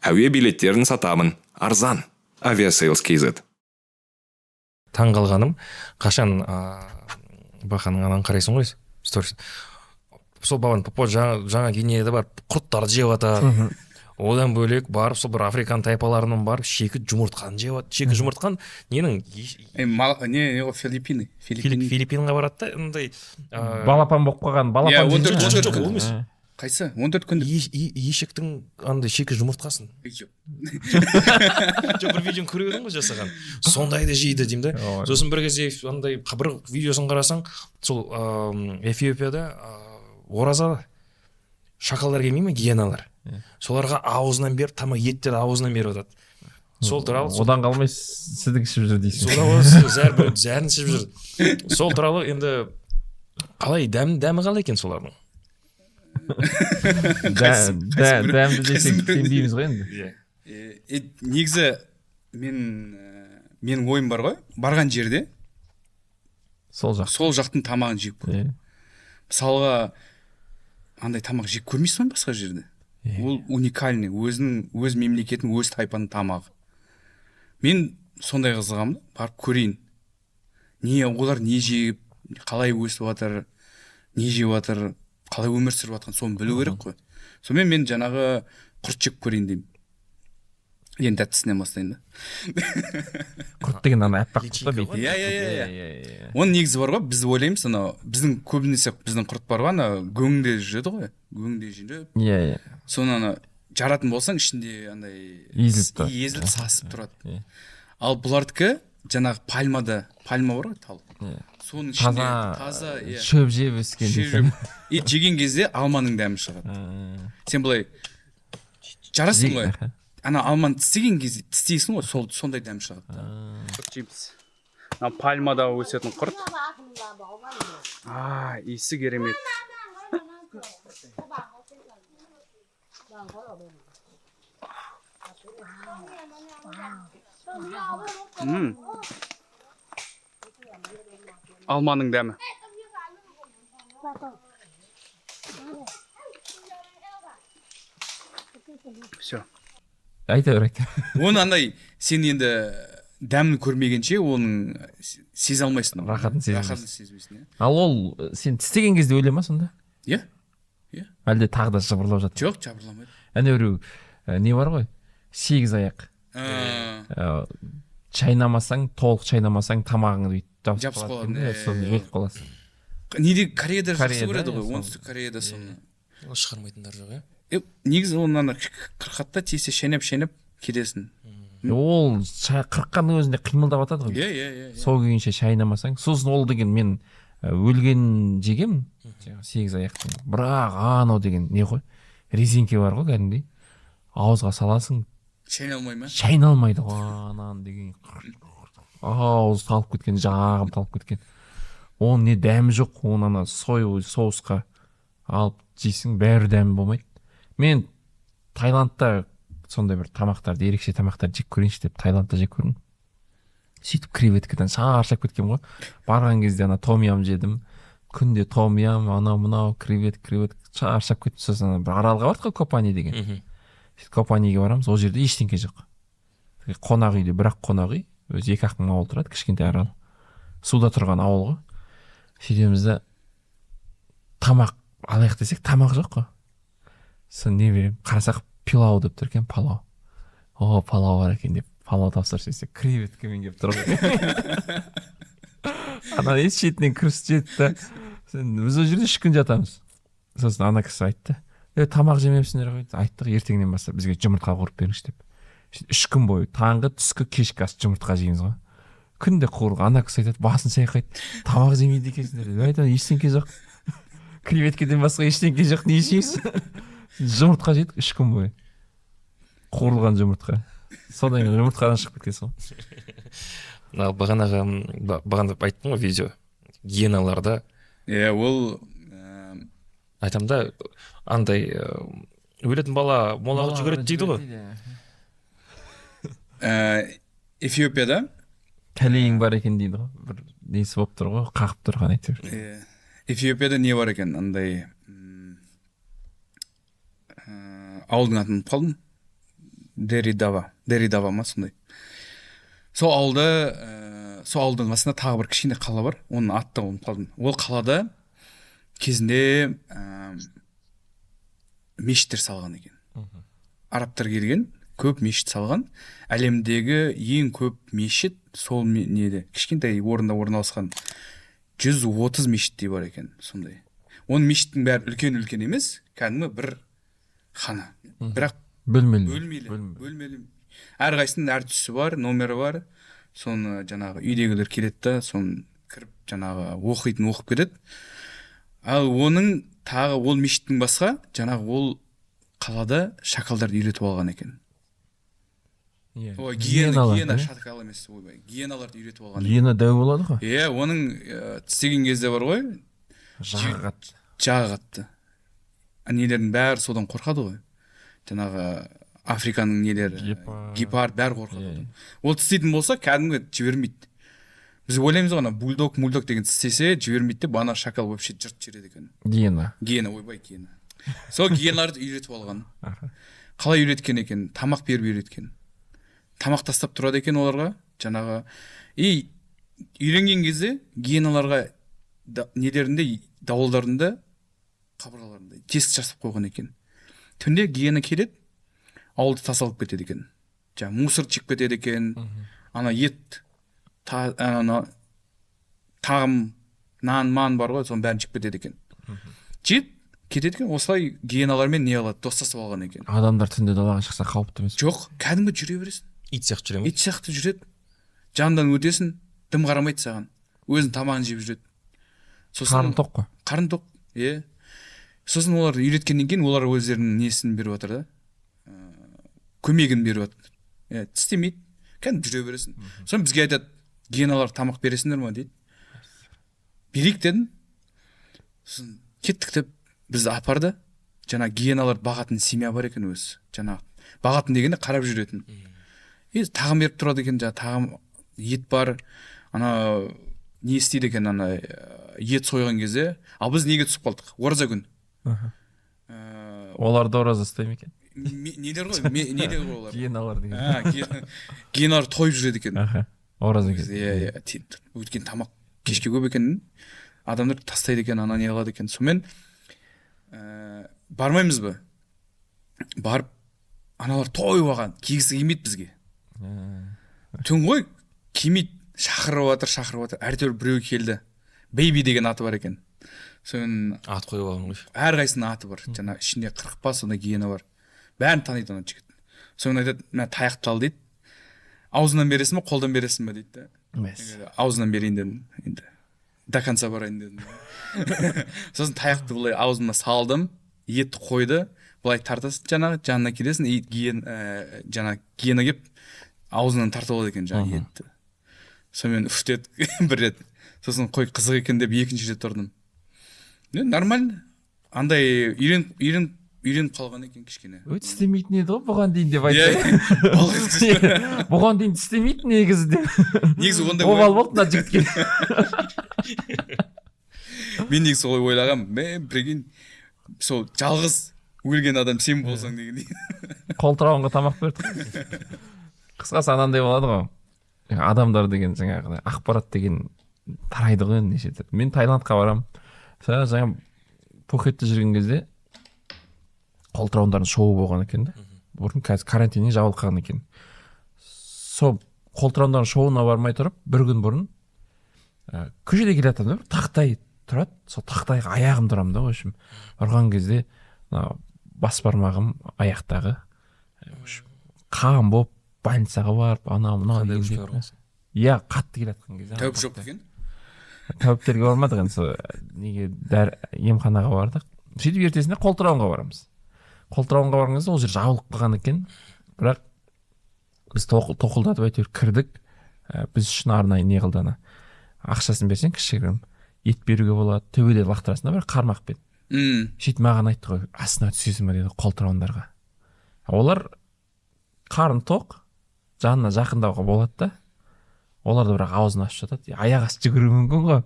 Әуе билеттерін сатамын. Арзан. Aviasales KZ. Таң қалғаным, қашан бақаның анан қарайсың ғой, сторис. Сол бабан попо жаңа Гвинеяда бар құрттарды жеп атады. Одан бөлек барып сол бір африкан тайпаларының барып шекі жұмыртқаны жеп атады. Шекі жұмыртқан ненің Филиппинға барады да, андай балапан болып қалған, балапан. Жоқ, ол емес. Қайсы? 14 күндік. Ешектің андай шекі жұмыртқасын. Жоқ, бір видеоны көріп едім ғой жасаған. Сондайды жейді деймін да. Сосын бір кезде андай бір видеосын қарасаң, сол Эфиопияда ораза шакалдар келмей ме, гиеналар. Соларға аузынан беріп, тамақ еттер аузынан беріп атады. Сол туралы одан қалмай сіздің ішіп жүр дейсің. Содан зәрін ішіп жүр. Сол туралы енді қалай дәмі қалай екен солардың? Дәмді десек сенбейміз ғой енді. Негізі менің ойым бар ғой, барған жерде сол жақтың тамағын жеп көр. Мысалға андай тамақ жеп көрмейсің ба басқа жерде? Ол уникальный, өз мемлекеттің, өз тайпаның тамағы. Мен сондай қызығамын, барып көрейін. Олар не жеп, қалай өсіп жатыр, не жеп жатыр, қалай өмір сүріп жатқан, соны білу керек қой. Сонымен мен жаңағы құрт жеп көрейін деймін. Енді тәттісінен бастайын да. Құрт деген ана аппақ құрт па бейті? Иә. Оның негізі бар ғой, біз ойлаймыз, біздің көбінесе біздің құрт бар ғой, гөңде жүреді ғой. Гөңде жүріп. Иә. Соны жаратын болсаң, ішінде андай езіліп сасып тұрады. Ал бұлардікі жаңағы пальма бар ғой, тал. Соның ішінде таза шөп жеп өскен дейсің. Жеген кезде алманың дәмі шығады. Сен былай жарасың ғой. Ана алманы тістейсің ғой, сондай дәм шығады. Құрт жейміз. Пальмада өсетін құрт. Иісі керемет. Алманың дәмі. Все. Айта бер. Оны андай сен енді дәмін көрмегенше оның сезе алмайсың. Рахатын сезбейсің. иә. Ал ол сен тістеген кезде ойлама сонда? Иә. Әлде тағы да жыбырлап жатыр? Жоқ, жабырламайды. Әне біреу не бар ғой? 8 аяқ. Чайнамасаң, толық чайнамасаң тамағыңды жабысып қалады. Соны жеп қаласың. Неде Кореяда жақсы көреді ғой, оңтүстік Кореяда соны. Ол шығармайтындар жоқ, иә? Негізі оны қырқатта тесе шайнап кетесің. Ол қырыққанның өзінде қимылдап атады ғой. Иә. Сол күйінше шайнамасаң. Сосын ол деген мен өлген жегем, 8 аяқтың. Бірақ анау деген не ғой? Резинке бар ғой кәдімгідей. Ауызға саласың. Шайналмай ма? Шайналмайды ғой анан деген. Ауыз талып кеткен, жағым талып кеткен. Оның не дәмі жоқ, оны ана соевый соусқа алып жейсің, бәрі дәмі болмайды. Мен Таиландта сондай бір тамақтарды, ерекше тамақтарды жеп көрейінші деп Таиландта жеп көрдім. Сөйтіп креветкадан шаршап кеткем ғой. Барған кезде ана том ям жедім. Күнде том ям, анау кревет шаршап кетіп, сосын бір аралға бардық қой, Копани деген. Сөйтіп Копаниге барамыз, ол жерде ештеңке жоқ. Қонақ үйде, бірақ қонақ үй, өзі 2-ақ мың ауыл тұрады, кішкентай арал. Суда тұрған ауыл ғой. Сөйтеміз де тамақ алайық десек, тамақ жоқ қой. Сон не берем, қарасақ пилау деп тұр екен, палау. Палау бар екен деп, палау тапсырып сөйтсек, креветкамен келіп тұр ғой. Ана ес шетінен кіріс жетті. Біз ол жерде 3 күн жатамыз. Сосын ана кісі айтты, тамақ жемепсіңдер ғой. Айттық, ертеңнен бастап бізге жұмыртқа қуырып беріңіз деп. 3 күн бойы таңғы, түскі, кешкі ас жұмыртқа жейміз ғой. Күнде қуырып, ана кісі айтады, басын шайқайды, тамақ жемейді екенсіңдер. Айтады, ештеңке жоқ. Креветкеден басқа ештеңке жоқ, не жейсіз? Жұмыртқа жедік 3 күн бойы. Қуырылған жұмыртқа. Содан кейін жұмыртқадан шығып кеткенсің ғой. Бағана айттым ғой видео. Гиеналарда. Ол айтам да, андай өлетін бала молаға жүгіреді дейді ғой. Эфиопияда тәлейің бар екен дейді ғой. Бір несі болып тұр ғой, қағып тұрған әйтеуір. Эфиопияда не бар екен, андай ауылдың атын қалдым. Деридава ма сондай. Сол ауылдың қасында тағы бір кішкене қала бар, оның аты ұмытып қалдым. Ол қалада кезінде мешіттер салған екен. Арабтар келген, көп мешіт салған. Әлемдегі ең көп мешіт сол неде, кішкентай орында орналасқан 130 мешіттей бар екен, сондай. Оның мешіттің бәрі үлкен емес, кәдімгі бір хана. Бірақ бөлмелі. Әрқайсының әр түсі бар, номері бар. Соны жаңағы үйдегілер келеді да, соны кіріп жаңағы оқып кетеді. Ал оның тағы ол мешіттің басқа, жаңағы ол қалада шакалдарды үйретіп алған екен. Гиена шакал емес, ойбай. Гиеналарды үйретіп алған. Гиена дәу болады ғой? Иә, оның тістеген кезде бар ғой, жағы қатты. Нелердің бәрі содан қорқады ғой. Жаңағы Африканың нелері, гепард бәрі қорқады. Ол тістейтін болса, кәдімгі жібермейді. Біз ойлаймыз ғой, бульдог деген тістесе жібермейді деп, ана шакал вообще жырт жібереді екен. Гиена, ойбай, гиена. Сол гиеналарды үйретіп алған. Қалай үйреткен екен? Тамақ беріп үйреткен. Тамақ тастап тұрады екен оларға, жаңағы. Үйренген кезде гиеналарға нелерінде, дауылдарында, қабырғаларында тесік жасап қойған екен. Түнде гиена келеді, ауылды тасалып кетеді екен. Жаңа мусор жеп кетеді екен. Ана ет, тағым, нан бар ғой, соның бәрін жеп кетеді екен. Жеп кетеді екен, осылай гиеналармен не алады, достасып алған екен. Адамдар түнде далаға шықса қауіпті емес. Жоқ, кәдімгі жүре бересің. Ит сияқты жүре ме? Ит сияқты жүреді. Жанынан өтесің, дым қарамайды саған. Өзің тамағын жеп жүреді. Қарны тоқ қой. Қарны тоқ, иә. Сосын олар үйреткеннен кейін олар өздерінің несін беріп жатыр да. Көмегін беріп жатыр. Тістемейді. Кәдімгі жүре бересің. Сосын бізге айтады, гиеналар тамақ бересіңдер ма дейді. Берейік дедім. Сосын кеттік деп бізді апарды. Жаңа гиеналар бағатын семья бар екен өзі. Жаңа бағатын дегенде қарап жүретін. Тағым беріп тұрады екен, жаңа тағым ет бар. Ана не істейді екен, ана ет сойған кезде. Ал біз неге түсіп қалдық? Ораза күн. Олар да ораза ұстай ма екен? Нелер ғой олар? Гиеналар деген. Гиеналар тойып жүреді екен. Ораза кезде. Иә. Өткен тамақ кешке көп екен. Адамдар тастайды екен, ана не қылады екен. Сонымен бармаймыз ба? Барып, аналар тойып алған, кигісі келмейді бізге. Түн ғой, келмейді, шақырып жатыр. Әйтеуір біреу келді. Бейби деген аты бар екен. Соны ат қойып алған ғой. Әрқайсының аты бар. Жаңа ішінде 40 па сондай гиена бар. Бәрін таниды ана жігіт. Соны айтады, "Мен таяқты ал" дейді. Аузынан бересің ба, қолдан бересің ба дейді. Аузынан берейін дедім. Енді до конца барайын дедім. Сосын таяқты былай аузыма салдым, етті қойды, былай тартасың жаңағы, жанына келесің, жаңа гиена келіп аузынан тартып алады екен жаңа етті. Сонымен үфтет бір рет. Сосын қой қызық екен деп екінші рет тұрдым. Нормально. Андай үйреніп қалған екен кішкене. Тістемейтін еді ғой бұған дейін деп айтты. Бұған дейін тістемейтін негізі деп. Негізі ондай обал болды мына жігітке. Мен негізі солай ойлағам. Мен прикинь, сол жалғыз өлген адам сен болсаң дегендей. Қолтырауынға тамақ берді. Қысқасы анандай болады ғой. Адамдар деген жаңағы ақпарат деген тарайды ғой неше түрлі. Мен Таиландқа барам. Жаңа Пхукетте жүрген кезде қолтырауындардың шоуы болған екен да. Бұрын қазір карантиннен жабылып қалған екен. Сол қолтырауындардың шоуына бармай тұрып, бір күн бұрын көшеде келе жатырмын да, тақтай тұрады. Сол тақтайға аяғым тұрамын да, общем. Ұрған кезде бас бармағым аяқтағы қан болып больницаға барып, анау иә, қатты келе жатқан кезде. Тәуіп жоқ екен? Тәуіптерге бармадық енді, неге емханаға бардық. Сөйтіп ертесінде қолтырауынға барамыз. Қолтырауынға барған кезде ол жер жабылып қалған екен. Бірақ біз тоқылдатып әйтеуір кірдік. Біз үшін арнайы не қылды ана. Ақшасын берсең кішігірім ет беруге болады. Төбеден лақтырасың да бір қармақпен. Сөйтіп маған айтты ғой, астына түсесің бе деді қолтырауындарға. Олар қарын тоқ, жанына жақындауға болады да. Олар да бірақ аузын ашып жатады. Аяқ асты жүгіруі мүмкін ғой.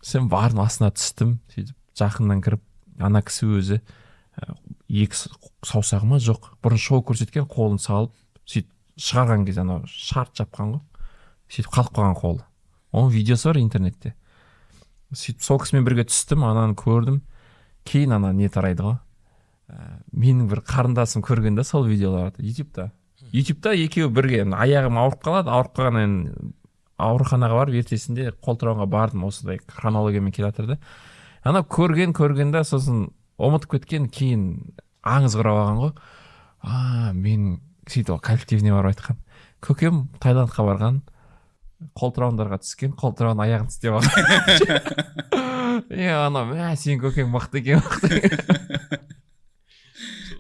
Сен бардың астына түстім. Сөйтіп жақыннан кіріп, ана кісі өзі екі саусағы ма жоқ, бұрын шоу көрсеткен, қолын салып сөйтіп шығарған кезде анау шарт жапқан ғой, сөйтіп қалып қалған қолы. Оның видеосы бар интернетте. Сөйтіп сол кісімен бірге түстім, ананы көрдім. Кейін ана не тарайды ғой, менің бір қарындасым көрген да сол видеоларды ютубта екеуі бірге, аяғым ауырып қалғаннан ауруханаға барып ертесінде қолтырауға бардым, осындай хронологиямен келе жатыр да. Ана көрген да сосын ұмытып кеткен, кейін аңыз құрап алған ғой. Мен сөйтіп коллективіне барып айтқан. Көкем Таиландқа барған, қолтырауындарға түскен, қолтырауын аяғын тістеп алған. Ана сен көкең мықты екен.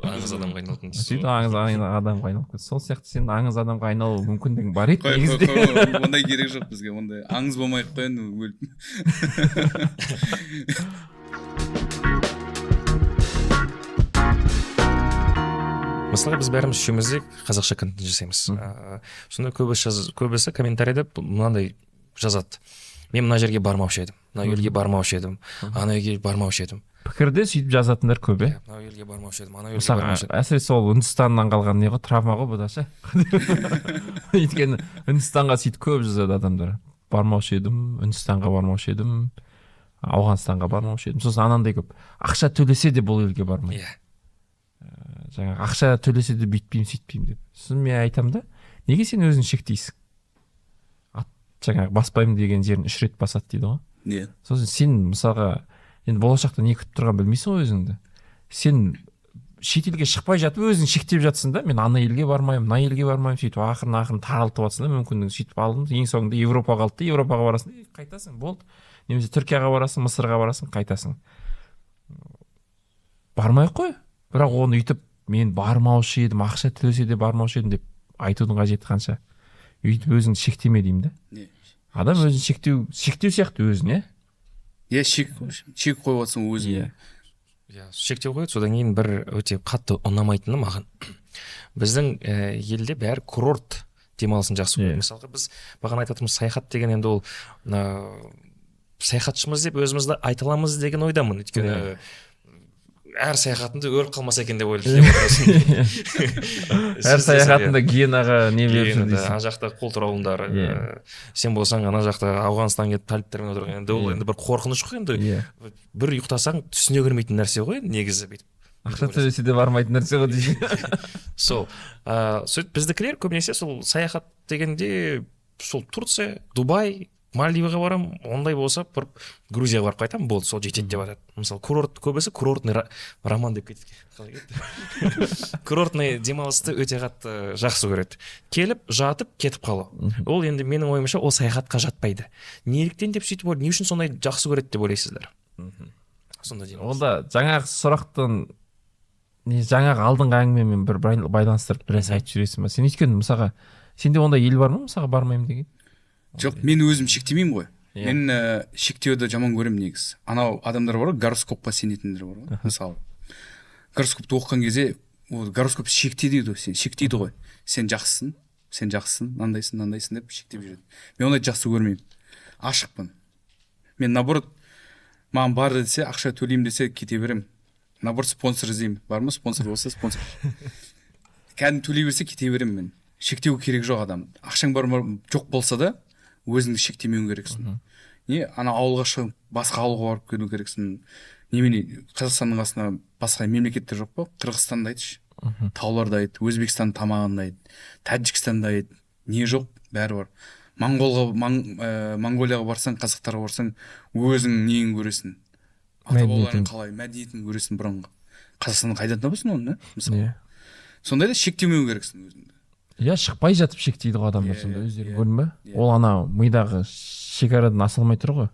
Аңыз адамға айналдың. Сөйтіп аңыз адамға айналып кетті. Сол сияқты сен аңыз адамға айналу мүмкіндігің бар еді негізінде. Ондай керек жоқ бізге, ондай аңыз болмай-ақ қойын өліп. Мысалға біз бәріміз үшеуміз де қазақша контент жасаймыз. Сонда көбісі комментарийде мынандай жазады. Мен мына жерге бармаушы едім, мына елге бармаушы едім, ана үйге бармаушы едім. Пікірде сөйтіп жазатындар көп, е? Мына елге бармаушы едім, ана үйге бармаушы едім. Әсіресе ол Үндістаннан қалған не ғой, травма ғой бұл да ше. Өйткені Үндістанға сөйтіп көп жазады адамдар. Бармаушы едім, Үндістанға бармаушы едім, Ауғанстанға бармаушы едім. Сосын анандай көп. Ақша төлесе де бұл елге бармайды. Жаңағы ақша төлесе де бүйтпеймін, сөйтпеймін деп. Сосын мен айтамын да, неге сен өзің шектейсің? Жаңағы баспаймын деген жерін 3 рет басады дейді ғой. Сосын сен мысалға енді болашақта не күтіп тұрған білмейсің ғой өзіңді. Сен шетелге шықпай жатып өзің шектеп жатсың да, мен ана елге бармаймын, мына елге бармаймын, сөйтіп ақырын таралтып жатсың да, мүмкіндігін сөйтіп алдың. Ең соңында Европаға қалды, Европаға барасың, қайтасың, болды. Немесе Түркияға барасың, Мысырға барасың, қайтасың. Бармай-ақ қой. Бірақ оны үйтіп мен бармаушы едім, ақша төлесе де бармаушы едім деп айтудың қажеті қанша. Үйтіп өзіңді шектеме деймін да. Адам өзін шектеу сияқты өзін, шек қойып жатсың өзің. Шектеу қойды. Содан кейін бір өте қатты ұнамайтыны маған. Біздің елде бәрі курорт демалысын жақсы көреді. Мысалға біз бағана айтып отырмыз, саяхат деген енді ол саяхатшымыз деп өзімізді айта аламыз деген ойдамын. Өйткені әр саяхатында өліп қалмаса екен деп ойлап отырасың. Әр саяхатында гиенаға не беріп жүр дейсің. Ана жақта қол тұрауындар. Сен болсаң ана жақта Ауғанстанға кетіп талибтермен отырған. Енді ол енді бір қорқыныш қой енді. Бір ұйықтасаң түсіне кірмейтін нәрсе ғой негізі бүйтіп. Ақша төлесе де бармайтын нәрсе ғой дейсің. Сол. Сөйтіп біздікілер көбінесе сол саяхат дегенде сол Турция, Дубай, Мальдиваға барам, ондай болса бір Грузияға барып қайтамын, болды, сол жетеді деп айтады. Мысалы, көбісі курортный роман деп кетеді. Курортный демалысты өте қатты жақсы көреді. Келіп, жатып, кетіп қалу. Ол енді менің ойымша ол саяхатқа жатпайды. Неліктен деп сөйтіп не үшін сондай жақсы көреді деп ойлайсыздар? Сонда деймін. Онда жаңағы сұрақтан жаңағы алдыңғы әңгімемен бір байланыстырып біраз айтып жүресің ба? Сен өйткені мысалға сенде ондай ел бар ма, мысалға бармаймын деген? Жоқ, мен өзім шектемеймін ғой. Мен шектеуді жаман көремін негізі. Анау адамдар бар ғой, гороскопқа сенетіндер бар ғой. Мысалы, гороскопты оқыған кезде, гороскоп шектейді ғой. Сен жақсысың, мынандайсың деп шектеп жүреді. Мен ондай жақсы көрмеймін. Ашықпын. Мен наоборот, маған бар десе, ақша төлеймін десе, кете беремін. Наоборот, спонсор іздеймін. Бар ма спонсор болса, спонсор. Кәдімгі төлей берсе, кете беремін мен. Шектеу керек жоқ адам. Ақшаң бар жоқ болса да, өзіңді шектемеуің керексің. Ана ауылға шығып, басқа ауылға барып келу керексің. Немене Қазақстанның астына басқа мемлекеттер жоқ па? Қырғызстанды айтшы. Тауларды айт, Өзбекстан тамағын айт, Тәжікстанды айт. Не жоқ, бәрі бар. Монғолияға барсаң, қазақтарға барсаң, өзің нең көресің. Ата-бабаларың қалай, мәдениетін көресің бұрынғы. Қазақстанның қайдан табасың оны, мысалы. Сондайда шектемеу керексің өзіңді. Шықпай жатып шектейді ғой адамдар сонда өздері, көрдің бе? Ол ана мидағы шекарадан аса алмай тұр ғой.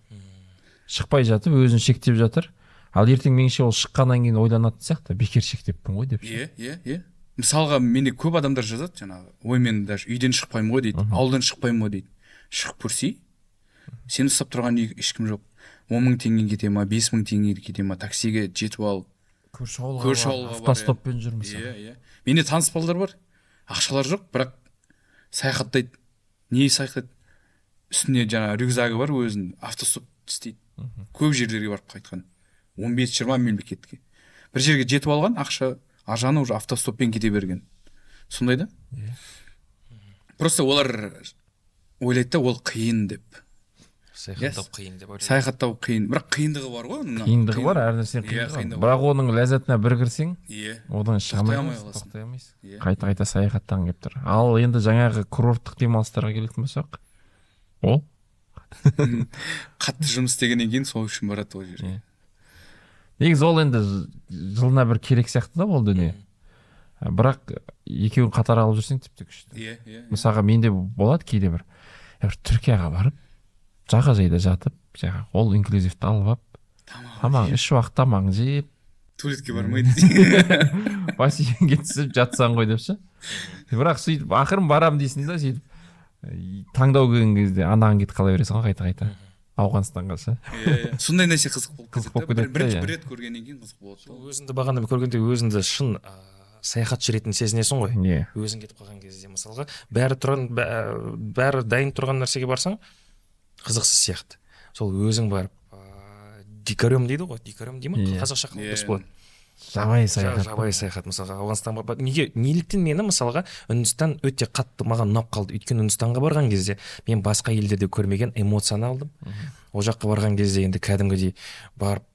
Шықпай жатып өзін шектеп жатыр. Ал ертең меніңше ол шыққаннан кейін ойланатын сияқты, бекер шектеппін ғой деп. Мысалға менде көп адамдар жазады жаңағы, ой мен даже үйден шықпаймын ғой дейді, ауылдан шықпаймын ғой дейді. Шығып көрсей, сен ұстап тұрған ешкім жоқ. 10 мың теңге кете ма, 5 мың теңге кете ма, таксиге жетіп ал. Көрші ауылға автостоппен жүрміз. Менде таныс балдар бар. Ақшалар жоқ, бірақ саяхаттайды. Не саяхаттайды? Үстіне жаңа рюкзагы бар, өзін автостоп істейді. Көп жерлерге барып қайтқан. 15-20 мемлекетке. Бір жерге жетіп алған, ақша ар жағына уже автостоппен кете берген. Сондай да? Просто олар ойлайды да ол қиын деп. саяхаттау қиын деп ойлайды. Саяхаттау қиын, бірақ қиындығы бар ғой оның. Қиындығы бар, әр нәрсенің қиындығы бар. Бірақ оның ләззатына бір кірсең, одан шыға алмайсың, тоқтай алмайсың. Қайта саяхаттан келіп тұр. Ал енді жаңағы курорттық демалыстарға келетін болсақ, ол қатты жұмыс істегеннен кейін сол үшін барады ол жерге. Негізі ол енді жылына бір керек сияқты да ол дүние. Бірақ екеуін қатар алып жүрсең тіпті күшті. Мысалға менде болады кейде бір Түркияға барып, жағажайда жатып, ол инклюзивті алып алып, тамақ үш уақыт тамағын жеп, туалетке бармайды. бассейнге түсіп жатсаң ғой деп ше. Бірақ сөйтіп ақырын барамын дейсің да, сөйтіп таңдау келген кезде анаған кетіп қала бересің ғой қайта. Ауғанстанға ше. Сондай нәрсе қызық болып кетеді. бір рет көргеннен кейін қызық болады. Өзіңді бағана көргенде өзіңді шын саяхатшы ретінде сезінесің ғой. Өзің кетіп қалған кезде мысалға бәрі дайын тұрған нәрсеге барсаң қызықсыз сияқты. Сол өзің барып дикарем дейді ғой, дикарем дей ма? Қазақша қалай дұрыс болады? Жабайы саяхат. Жабайы саяхат мысалға Ауғанстанға барып, неліктен мені мысалға Үндістан өте қатты маған ұнап қалды. Өйткені Үндістанға барған кезде мен басқа елдерде көрмеген эмоцияны алдым. Ол жаққа барған кезде енді кәдімгідей барып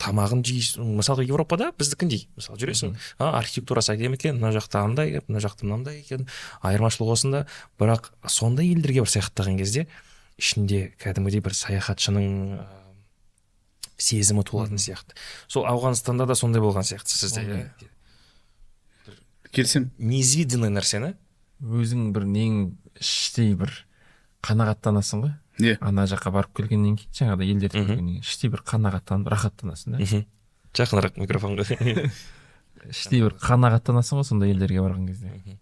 тамағын жейсің. Мысалға Европада біздікіндей, мысалы жүресің, архитектурасы әдемі екен, мына жақта андай, мына жақта мынандай екен, айырмашылық осында. Бірақ сондай елдерге бір саяхаттаған кезде ішінде кәдімгідей бір саяхатшының сезімі туылатын сияқты. Сол Ауғанстанда да сондай болған сияқты сізде. Келсем, неизведанный нәрсені өзің бір нең іштей бір қанағаттанасың ғой. Ана жаққа барып келгеннен кейін, жаңағыда елдерде келгеннен кейін іштей бір қанағаттанып, рахаттанасың да. Жақынырақ микрофонға. Іштей бір қанағаттанасың ғой сондай елдерге барған кезде.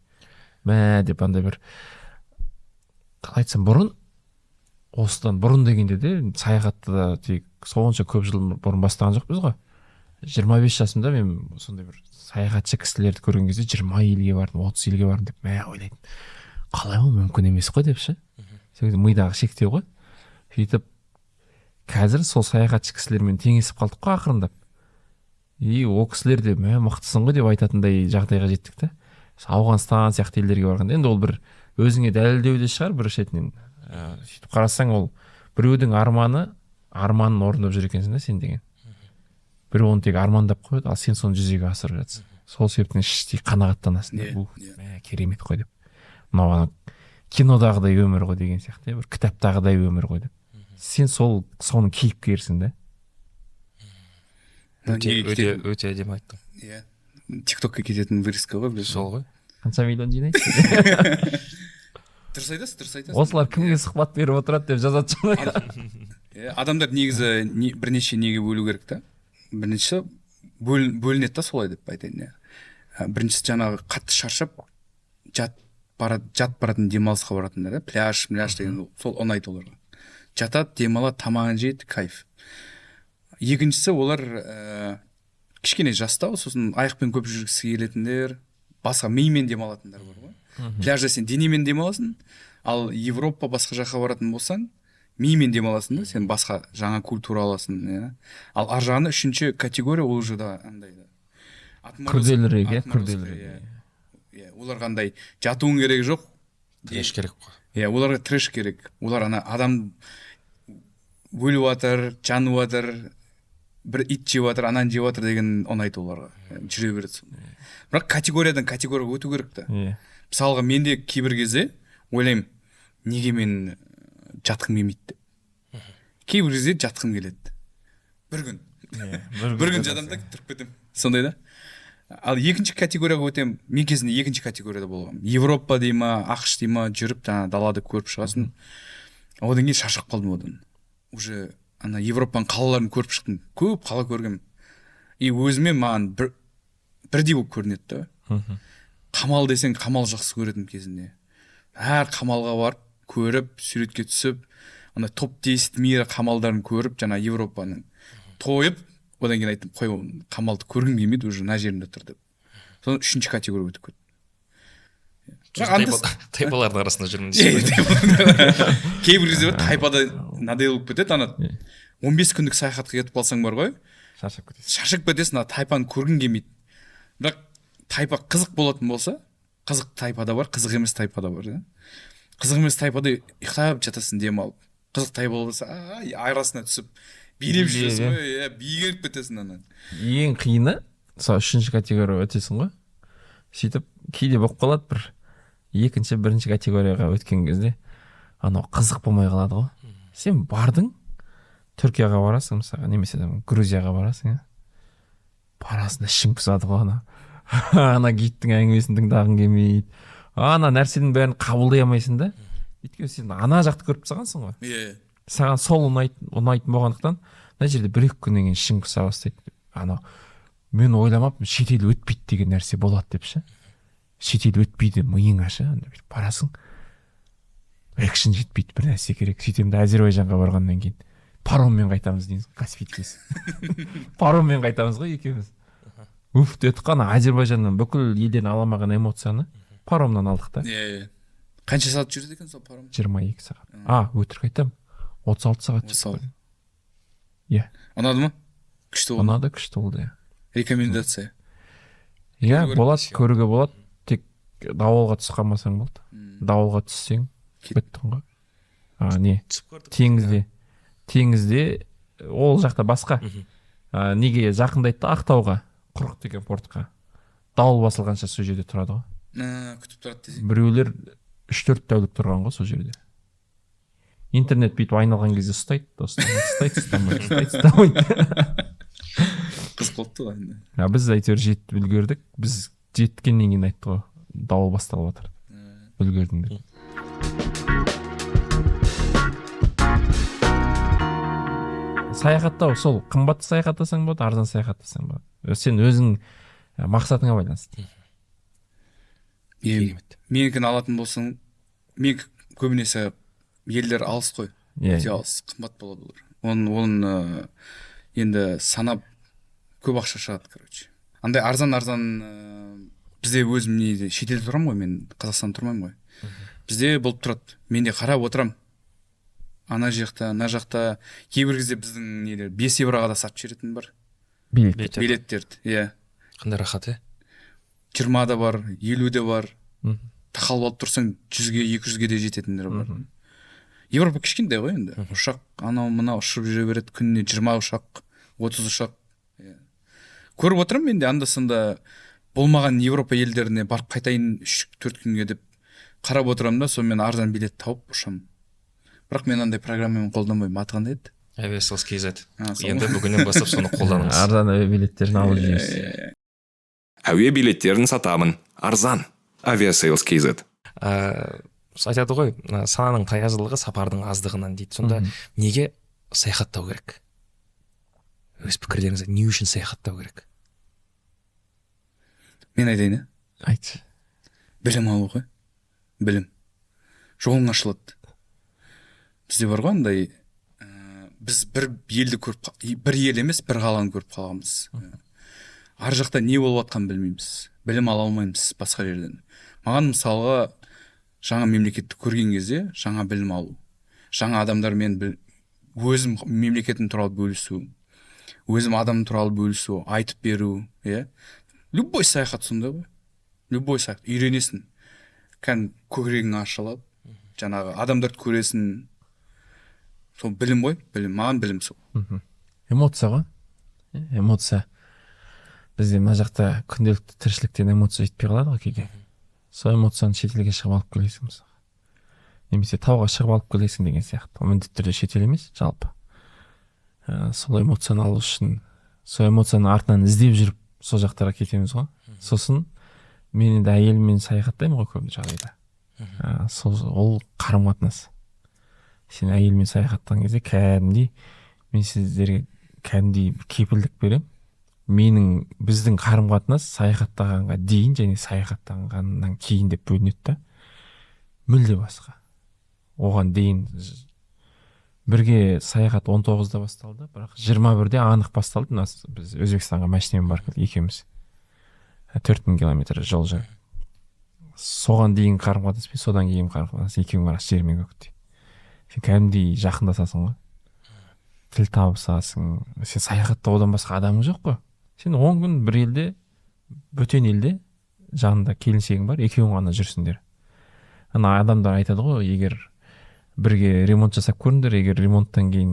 Мә деп андай бір қалай айтсам, осыдан бұрын дегенде де саяхатты да тек сонша көп жыл бұрын бастаған жоқпыз ғой. 25 жасымда мен сондай бір саяхатшы кісілерді көрген кезде 20 елге бардым, 30 елге бардым деп мә ойлайтын. Қалай ол мүмкін емес қой деп ше. Мидағы шектеу ғой. Сөйтіп қазір сол саяхатшы кісілермен теңесіп қалдық қой ақырындап. Ол кісілер де мә мықтысың ғой деп айтатындай жағдайға жеттік та. Ауғанстан сияқты елдерге барғанда енді ол бір өзіңе дәлелдеу де шығар бір шетінен. Сөйтіп қарасаң ол біреудің арманын орындап жүр екенсің да сен деген. Біреу оны тек армандап қойды, ал сен соны жүзеге асырып жатсың. Сол себептен іштей қанағаттанасың. Мә керемет қой деп. Мынау кинодағыдай өмір ғой деген сияқты, бір кітаптағыдай өмір ғой деп. Сен соның кейіпкерсің да. Өте әдемі айттың. ТикТокқа кететін вырезка ғой, білесің. Сол ғой. Қанша миллион жинайды? Дұрыс айтасыз. Осылар кімге сұхбат беріп отырады деп жазады ғой. Адамдар негізі бірнеше неге бөлу керек та. Бірінші бөлінеді та солай деп айтайын. Біріншісі жаңағы қатты шаршап жат баратын демалысқа баратындар, пляж деген сол ұнайды оларға. Жатады, демалады, тамағын жейді, кайф. Екіншісі олар кішкене жастау, сосын аяқпен көп жүргісі келетіндер, басқа мимен демалатындар бар ғой. Пляжда сен денемен демаласың, ал Европа басқа жаққа баратын болсаң, мимен демаласың да, сен басқа жаңа культура аласың. Ал ар жағына үшінші категория ол уже да андай да. Күрделірек. Олар қандай жатуың керек жоқ. Трэш керек қой. Оларға трэш керек. Олар адам өліп жатыр, жанып жатыр, бір ит жеп жатыр, ананы жеп жатыр деген ұнайды оларға. Жүре береді сондай. Бірақ категориядан категорияға өту керек та. Мысалға менде кейбір кезде ойлаймын, неге мен жатқым келмейді деп. Кейбір кезде жатқым келеді. Бір күн жатамын да тұрып кетемін. Сондай да. Ал екінші категорияға өтем. Мен кезінде екінші категорияда болғам. Европа дей ма, ақш дей ма, жүріп далада көріп шығасың. Одан кейін шаршап қалдым одан. Уже Европаның қалаларын көріп шықтым. Көп қала көргем. Өзіме маған бірдей болып көрінеді да. Қамал десең, қамал жақсы көретім кезінде. Әр қамалға барып, көріп, суретке түсіп, топ-10 мира қамалдарын көріп, жаңа Европаның тойып, одан кейін айттым, қой, қамалды көргім келмейді, уже мына жерінде тұр деп. Содан үшінші категория өтіп кетті. Тайпалардың арасында жүрмін. Кейбір кезде тайпада надай болып кетеді, 15 күндік саяхатқа кетіп қалсаң бар ғой, шаршап кетесің, тайпаны көргің келмейді. Бірақ тайпа қызық болатын болса, қызық тайпа да бар, қызық емес тайпа да бар, да. Қызық емес тайпада ұйықтап жатасың демалып. Қызық тайпа болса, арасына түсіп билеп жүресің ғой, биігеріп кетесің ана. Ең қиыны, мысалы 3-ші категория өтесің ғой. Сөйтіп кейде болып қалады бір екінші, бірінші категорияға өткен кезде анау қызық болмай қалады ғой. Сен бардың, Түркияға барасың мысалы, немесе Грузияға барасың, барасың ішің пысады ғой ана. Ана гидтің әңгімесін тыңдағың келмейді. Ана нәрсенің бәрін қабылдай алмайсың да. Өйткені сен ана жақты көріп тастағансың ғой. Саған сол ұнайтын болғандықтан, мына жерде 1-2 күннен кейін ішің пыса бастайды. Ана мен ойламаппын шетел өтпейді деген нәрсе болады деп ше. Шетел өтпейді миыңа ше, барасың. Экшн жетпейді, бір нәрсе керек. Сөйтемді Әзербайжанға барғаннан кейін пароммен қайтамыз дейміз, Каспийден. Пароммен қайтамыз ғой екеуміз. Уф, дедік қана Әзербайжаннан бүкіл елден аламаған эмоцияны паромнан алдық та. Қанша сағат жүреді екен сол паром? 22 сағат. Өтірік айтамын. 36 сағат жүрді. Иә. Ұнады ма? Күшті болды. Ұнады, күшті болды. Рекомендация. Иә, болады, көруге болады. Тек дауылға түсіп қалмасаң болды. Дауылға түссең біттің ғой. Не? Теңізде ол жақта басқа. Неге жақындайды Ақтауға, Құрық деген портқа. Дауыл басылғанша сол жерде тұрады ғой. Күтіп тұрады десең. Біреулер 3-4 тәулік тұрған ғой сол жерде. Интернет бүйтіп айналған кезде ұстайды. Қызық болыпты ғой. Біз әйтеуір жетіп үлгердік. Біз жеткеннен кейін айтты ғой, дауыл басталып жатыр. Үлгердің деп. Саяхаттау, сол қымбатты саяхаттасаң болады, арзан саяхаттасаң болады. Сен өзің мақсатыңа байланысты. Менікін алатын болсаң, мен көбінесе елдер алыс қой. Өте алыс, қымбат болады олар. Оның енді санап көп ақша шығады, короче. Андай арзан бізде өзім шетелде тұрамын ғой, мен Қазақстанда тұрмаймын ғой. Бізде болып тұрады. Мен де қарап отырам. Ана жақта, ана жақта кейбір кезде біздің 5 евроға да сатып жіберетін бар. Билеттерді, иә. Қандай рахат, 20 да бар, 50 де бар. Тақалып алып тұрсаң 100-ге, 200-ге де жететіндер бар. Европа кішкентай ғой енді. Ұшақ анау мына ұшып жүре береді, күніне 20 ұшақ, 30 ұшақ. Көріп отырмын мен де анда-санда болмаған Европа елдеріне барып қайтайын 3-4 күнге деп қарап отырамын да, сонымен арзан билет тауып ұшамын. Бірақ мен андай программамен қолданбаймын. Аты қандай еді? Aviasales.kz. Енді бүгіннен бастап соны қолданыңыз. Арзан әуе билеттерін алып жүресіз. Әуе билеттерін сатамын. Арзан. Aviasales.kz. Айтады ғой, сананың таяздылығы сапардың аздығынан дейді. Сонда неге саяхаттау керек? Өз пікірлеріңізді не үшін саяхаттау керек? Мен айтайын, Айтшы. Білім алу ғой. Білім. Жолың ашылады. Бізде бар ғой андай, біз бір елді көріп, бір ел емес, бір қаланы көріп қалғанбыз. Ар жақта не болып жатқанын білмейміз. Білім ала алмаймыз басқа жерден. Маған мысалға жаңа мемлекетті көрген кезде жаңа білім алу. Жаңа адамдармен өзім мемлекетім туралы бөлісу, өзім адам туралы бөлісу, айтып беру, Любой саяхат сондай ғой. Любой саяхат. Үйренесің. Көкірегің ашылып, жаңағы адамдарды көресің. Сол білім ғой, маған білім сол. Эмоция ғой. Эмоция. Бізде мына жақта күнделікті тіршіліктен эмоция жетпей қалады ғой кейде. Сол эмоцияны шетелге шығып алып келесің мысалы. Немесе тауға шығып алып келесің деген сияқты. Міндетті түрде шетел емес, жалпы. Сол эмоцияны алу үшін, сол эмоцияны артынан іздеп жүріп, сол жақтарға кетеміз ғой. Сосын мен енді әйеліммен саяхаттаймын ғой көп жағдайда. Ол қарым-қатынас. Сен әйелмен саяхаттаған кезде кәдімгідей мен сіздерге кәдімгідей кепілдік беремін. Біздің қарым-қатынас саяхаттағанға дейін және саяхаттағаннан кейін деп бөлінеді да. Мүлде басқа. Оған дейін бірге саяхат 19-да басталды, бірақ 21-де анық басталды. Біз Өзбекстанға машинамен барып екеуміз 4000 километр жол жүріп. Соған дейін қарым-қатынас пен содан кейін қарым-қатынас екеуің арасы жер мен көктей. Сен кәдімгідей жақындасасың ғой. Тіл табысасың. Сен саяхатта одан басқа адамың жоқ қой. Сен 10 күн бір елде, бөтен елде жанында келіншегің бар, екеуің ғана жүрсіңдер. Ана адамдар айтады ғой, егер бірге ремонт жасап көріңдер, егер ремонттан кейін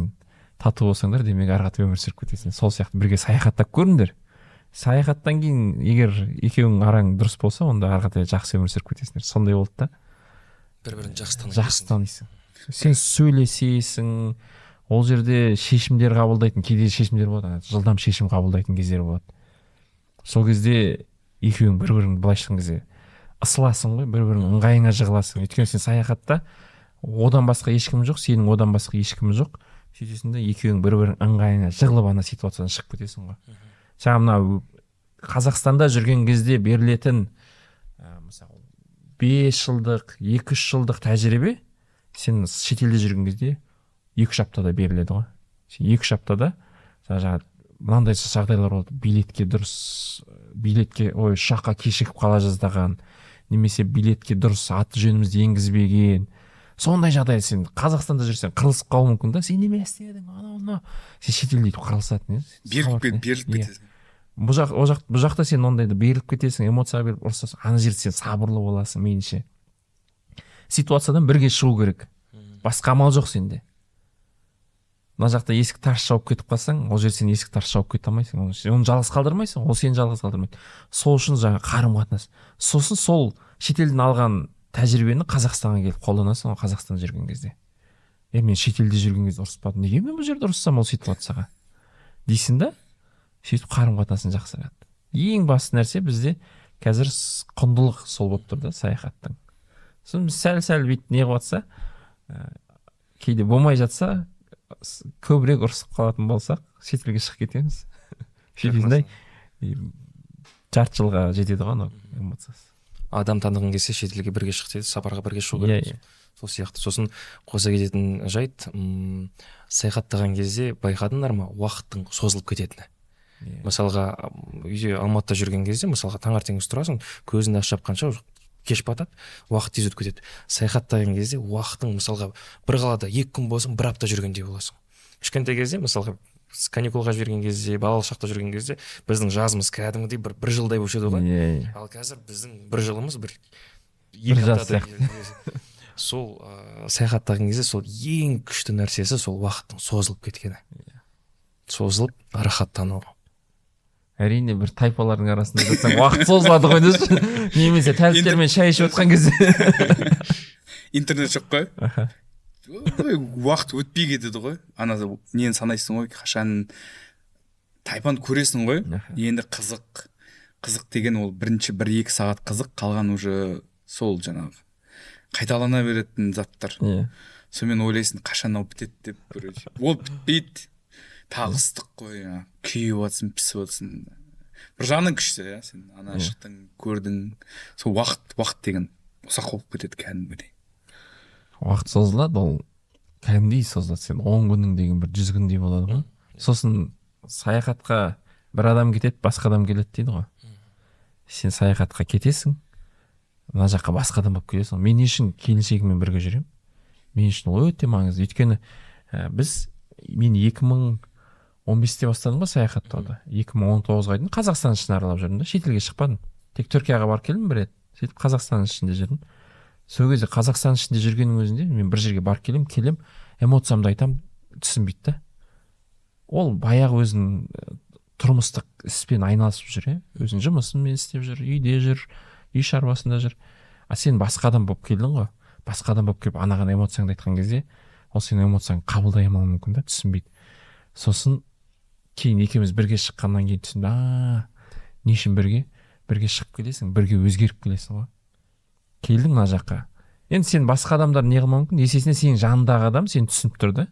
тату болсаңдар, демек ары қарата өмір сүріп кетесіңдер. Сол сияқты бірге саяхаттап көріңдер. Саяхаттан кейін егер екеуің араң дұрыс болса, онда ары қарата жақсы өмір сүріп кетесіңдер. Сондай болды да. Бір-бірін жақсы танисың. Сен сөйлесесің, ол жерде шешімдер қабылдайтын, кейде шешімдер болады, жылдам шешім қабылдайтын кездер болады. Сол кезде екеуің бір-бірің былайша айтқан кезде ысыласың ғой, бір-бірің ыңғайыңа жығыласың. Өйткені сен саяхатта одан басқа ешкім жоқ, сенің одан басқа ешкім жоқ. Сөйтесің де екеуің бір-бірің ыңғайыңа жығылып ана ситуациядан шығып кетесің ғой. Жаңа мына Қазақстанда жүрген кезде берілетін мысалы 5 жылдық, 2-3 жылдық тәжірибе сен шетелде жүрген кезде 2-3 аптада беріледі ғой. Сен 2-3 аптада жаңа мынандай жағдайлар болды, билетке ұшаққа кешігіп қала жаздаған, немесе билетке дұрыс аты жөнімізді енгізбеген. Сондай жағдай сен Қазақстанда жүрсең қырылысып қалуы мүмкін да. Сен неме істедің, анау сен шетелде өйтіп қырылысатын. Беріліп кетесің. Бұл жақта сен ондайды беріліп кетесің, эмоцияға беріп ұрысасың. Ана жерде сен сабырлы боласың, меніңше. Ситуациядан бірге шығу керек. Басқа амал жоқ сенде. Мына жақта есік тарс жауып кетіп қалсаң, ол жерде сен есік тарс жауып кете алмайсың. Оны жалғыз қалдырмайсың, ол сені жалғыз қалдырмайды. Сол үшін жаңа қарым-қатынас. Сосын сол шетелден алған тәжірибені Қазақстанға келіп қолданасың, Қазақстанда жүрген кезде. Мен шетелде жүрген кезде ұрыспадым. Неге мен бұл жерде ұрыссам ол ситуацияға? Дейсің да? Сөйтіп қарым-қатынасын жақсарады. Ең басты нәрсе бізде қазір құндылық сол болып тұр да, саяхаттың. Сосын біз сәл-сәл бүйтіп не қылып кейде болмай жатса, көбірек ұрысып қалатын болсақ, шетелге шығып кетеміз. Шетелде жарты жылға жетеді ғой эмоциясы. Адам танығың келсе шетелге бірге шық деді, сапарға бірге шығу керек. Сол сияқты. Сосын қоса кететін жайт, саяхаттаған кезде байқадыңдар ма, уақыттың созылып кететіні. Мысалға, үйде Алматыда жүрген кезде, мысалға таңертеңгіз тұрасың, көзіңді ашып жапқанша кеш батады, уақыт тез өтіп кетеді. Саяхаттаған кезде уақытың, мысалға, бір қалада 2 күн болсың, 1 апта жүргендей боласың. Кішкентай кезде, мысалға, каникулға жіберген кезде, балалық шақта жүрген кезде, біздің жазымыз кәдімгідей бір жылдай болушы еді ғой. Ал қазір біздің бір жылымыз бір 2 аптадай. Сол саяхаттаған кезде сол ең күшті нәрсесі сол уақыттың созылып кеткені. Созылып рахаттану. Әрине бір тайпалардың арасында жатсаң уақыт созылады ғой десін. Немесе тәліптермен шай ішіп отқан кезде. Интернет жоқ қой. Уақыт өтпей кетеді ғой. Ана нені санайсың ғой, қашан тайпаны көресің ғой. Енді қызық деген ол бірінші 1-2 сағат қызық, қалған уже сол жаңағы қайталана беретін заттар. Сонымен ойлайсың, қашан ол бітеді деп, ол бітпейді. Тағы ыстық қой, күйіп атсын, пісіп атсын. Бір жағынан күшті, сен ана шықтың, көрдің. Сол уақыт деген ұсақ болып кетеді кәдімгідей. Уақыт созылады, ол кәдімгідей созылады. Сен 10 күнің деген бір 100 күндей болады ғой. Сосын саяхатқа бір адам кетеді, басқа адам келеді дейді ғой. Сен саяхатқа кетесің, мына жаққа басқа адам болып келесің. Мен үшін келіншегіммен бірге жүремін. Мен үшін ол өте маңызды. Өйткені мен 2015-те бастадым ғой саяхаттауды. 2019-ға дейін Қазақстан ішін аралап жүрдім да, шетелге шықпадым. Тек Түркияға барып келдім бір рет. Сөйтіп Қазақстан ішінде жүрдім. Сол кезде Қазақстан ішінде жүргеннің өзінде мен бір жерге барып келем, эмоциямды айтам, түсінбейді да. Ол баяғы өзінің тұрмыстық іспен айналысып жүр, өзінің жұмысымен істеп жүр, үйде жүр, үй шаруасында жүр. Сен басқа адам болып келдің ғой. Басқа адам болып келіп анаған эмоцияңды айтқан кезде, ол сенің эмоцияңды қабылдай алмауы мүмкін да, түсінбейді. Сосын кейін екеуміз бірге шыққаннан кейін түсіндім, не үшін бірге шығып келесің, бірге өзгеріп келесің ғой. Келдің мына жаққа. Енді сен басқа адамдар не қылмауы мүмкін, есесіне сенің жанындағы адам сені түсініп тұр да.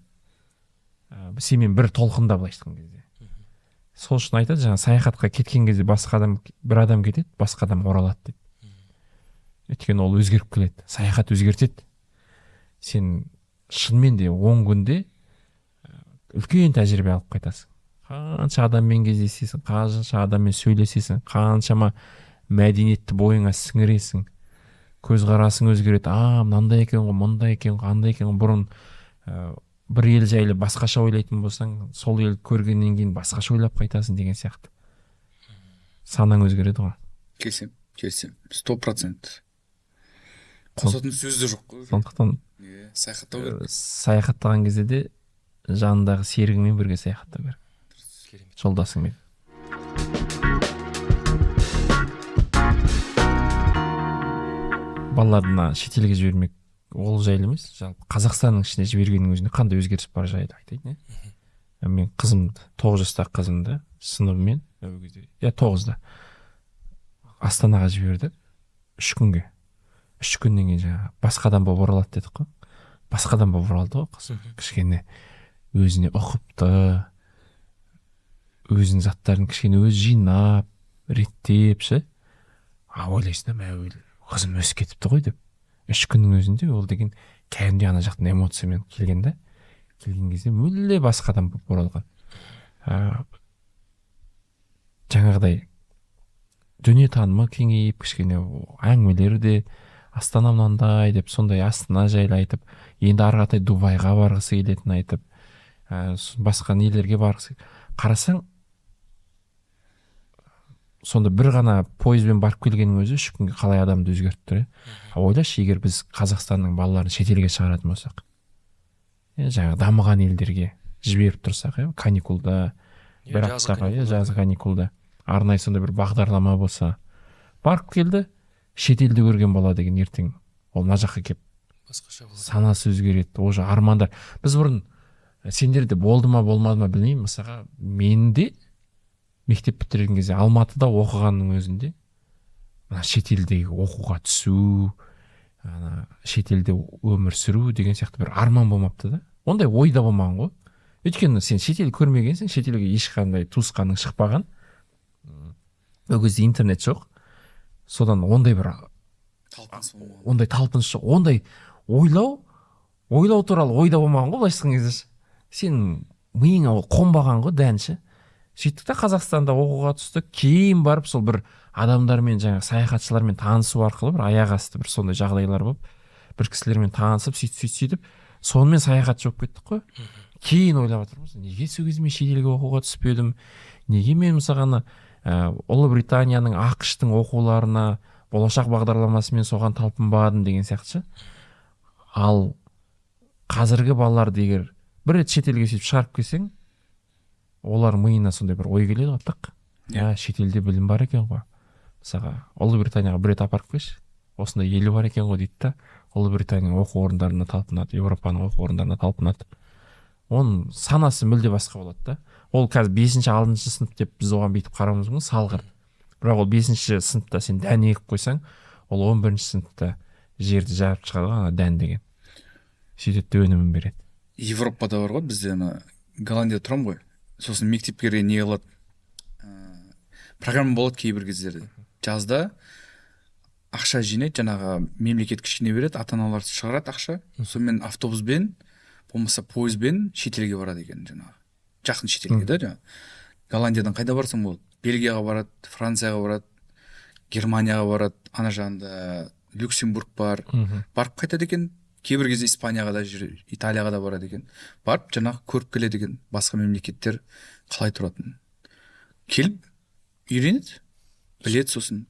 Сенімен бір толқында былайша айтқан кезде. Сол үшін айтады, жаңа саяхатқа кеткен кезде бір адам кетеді, басқа адам оралады дейді. Өйткені ол өзгеріп келеді, саяхат өзгертеді. Сен шынымен де 10 күнде үлкен тәжірибе алып қайтасың. Қанша адаммен кездесесің, қанша адаммен сөйлесесің, қаншама мәдениетті бойыңа сіңіресің. Көзқарасың өзгереді. Мынандай екен ғой, мындай екен ғой, андай екен ғой. Бұрын бір ел жайлы басқаша ойлайтын болсаң, сол ел көргеннен кейін басқаша ойлап қайтасың деген сияқты. Санаң өзгереді ғой. Келсем. келісемін 100%. Қосатын сөз де жоқ қой. Сондықтан Саяхаттау керек. саяхаттаған кезде де жанындағы серігіңмен бірге саяхаттау керек. Жолдасыңмен. Балаларды шетелге жібермек ол жайлы емес, жалпы Қазақстанның ішіне жібергеннің өзінде қандай өзгеріс бар жайлы айтайын. Мен қызымды, 9 жастағы қызымды сыныбымен 9-да Астанаға жіберді 3 күнге. 3 күннен кейін жаңағы басқадан болып оралады дедік қой. Басқадан болып оралды ғой қыз. Кішкене өзіне ұқыпты, өзінің заттарын кішкене өзі жинап, реттеп ше. Ойлайсың да, қызым өсіп кетіпті ғой деп. 3 күннің өзінде ол деген кәдімгідей ана жақтың эмоциямен келген кезде мүлде басқадан болып оралған. Жаңағыдай дүниетанымы кеңейіп, кішкене әңгімелері де Астана мынандай деп, сондай Астана жайлы айтып, енді ары қаратай Дубайға барғысы келетінін айтып, басқа нелерге барғысы. Қарасаң, сонда бір ғана пойызбен барып келгеннің өзі 3 күнге қалай адамды өзгертіп тұр. Ойлашы, егер біз Қазақстанның балаларын шетелге шығаратын болсақ, жаңағы дамыған елдерге жіберіп тұрсақ, каникулда, бір аптаға, жазғы каникулда, арнайы сонда бір бағдарлама болса, барып келді, шетелді көрген бала деген ертең ол мына жаққа келіп санасы өзгереді, уже армандар. Біз бұрын сендерде болды ма болмады ма білмеймін, мысалға мен де мектеп бітірген кезде Алматыда оқығанның өзінде шетелдегі оқуға түсу, шетелде өмір сүру деген сияқты бір арман болмапты да. Ондай ойда болмаған ғой. Өйткені сен шетел көрмегенсің, шетелге ешқандай туысқаның шықпаған. Ол кезде интернет жоқ. Содан ондай бір ондай талпыныс жоқ. Ондай ойлау туралы ойда болмаған ғой былайша айтқан кезде. Сен миыңа қонбаған ғой дәнші. Сөйттік та Қазақстанда оқуға түстік, кейін барып сол бір адамдармен, жаңағы саяхатшылармен танысу арқылы бір аяқ асты бір сондай жағдайлар болып, бір кісілермен танысып, сөйтіп, сонымен саяхатшы болып кеттік қой. Кейін ойлап отырмыз, неге сол кезде мен шетелге оқуға түспедім? Неге мен мысалға Ұлыбританияның, ақш-тың оқуларына, болашақ бағдарламасымен соған талпынбадым деген сияқты. Ал қазіргі балаларды егер бір рет шетелге сөйтіп шығарып келсең, олар миына сондай бір ой келеді ғой, тық. Шетелде білім бар екен ғой. Мысалға, Ұлыбританияға бір рет апарып келші, осындай елі бар екен ғой дейді да, Ұлыбританияның оқу орындарына талпынады, Европаның оқу орындарына талпынады. Оның санасы мүлде басқа болады да. Ол қазір 5-6 сынып деп біз оған бүйтіп қарауымыз мүмкін, салғыр. Бірақ ол 5-ші сыныпта сен дән егіп қойсаң, ол 11-ші сыныпта жерді жарып шығады дән деген. Сөйтеді өнімін береді. Европада бар ғой, бізде Голландияда тұрамын ғой. Сосын мектепке не қылады, программа болады кейбір кездерде. Жазда ақша жинайды, жаңағы мемлекет кішкене береді, ата-аналар шығарады ақша. Сонымен автобуспен, болмаса пойызбен шетелге барады екен, жаңағы. Жақын шетелге да, жаңағы. Голландиядан қайда барсаң болады? Бельгияға барады, Францияға барады, Германияға барады, ана жағында Люксембург бар. Барып қайтады екен. Кейбір кезде Испанияға да жүр, Италияға да барады екен. Барып жаңағы көріп келеді екен, басқа мемлекеттер қалай тұратын. Келіп үйренеді, біледі, сосын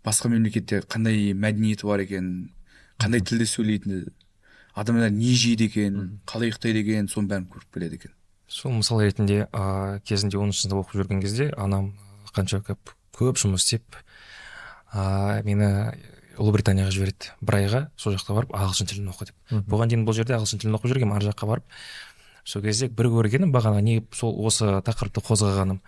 басқа мемлекетте қандай мәдениеті бар екен, қандай тілде сөйлейтіні, адамдар не жейді екен, қалай ұйықтайды екен, соның бәрін көріп келеді екен. Сол мысал ретінде кезінде 10-шы сыныпта оқып жүрген кезде анам қанша көп жұмыс істеп мені Ұлыбританияға жібереді, бір айға сол жақта барып ағылшын тілін оқы деп. Бұған дейін бұл жерде ағылшын тілін оқып жүргенмін, ар жаққа барып. Сол кезде бір көргенім бағана не сол осы тақырыпты қозғағаным.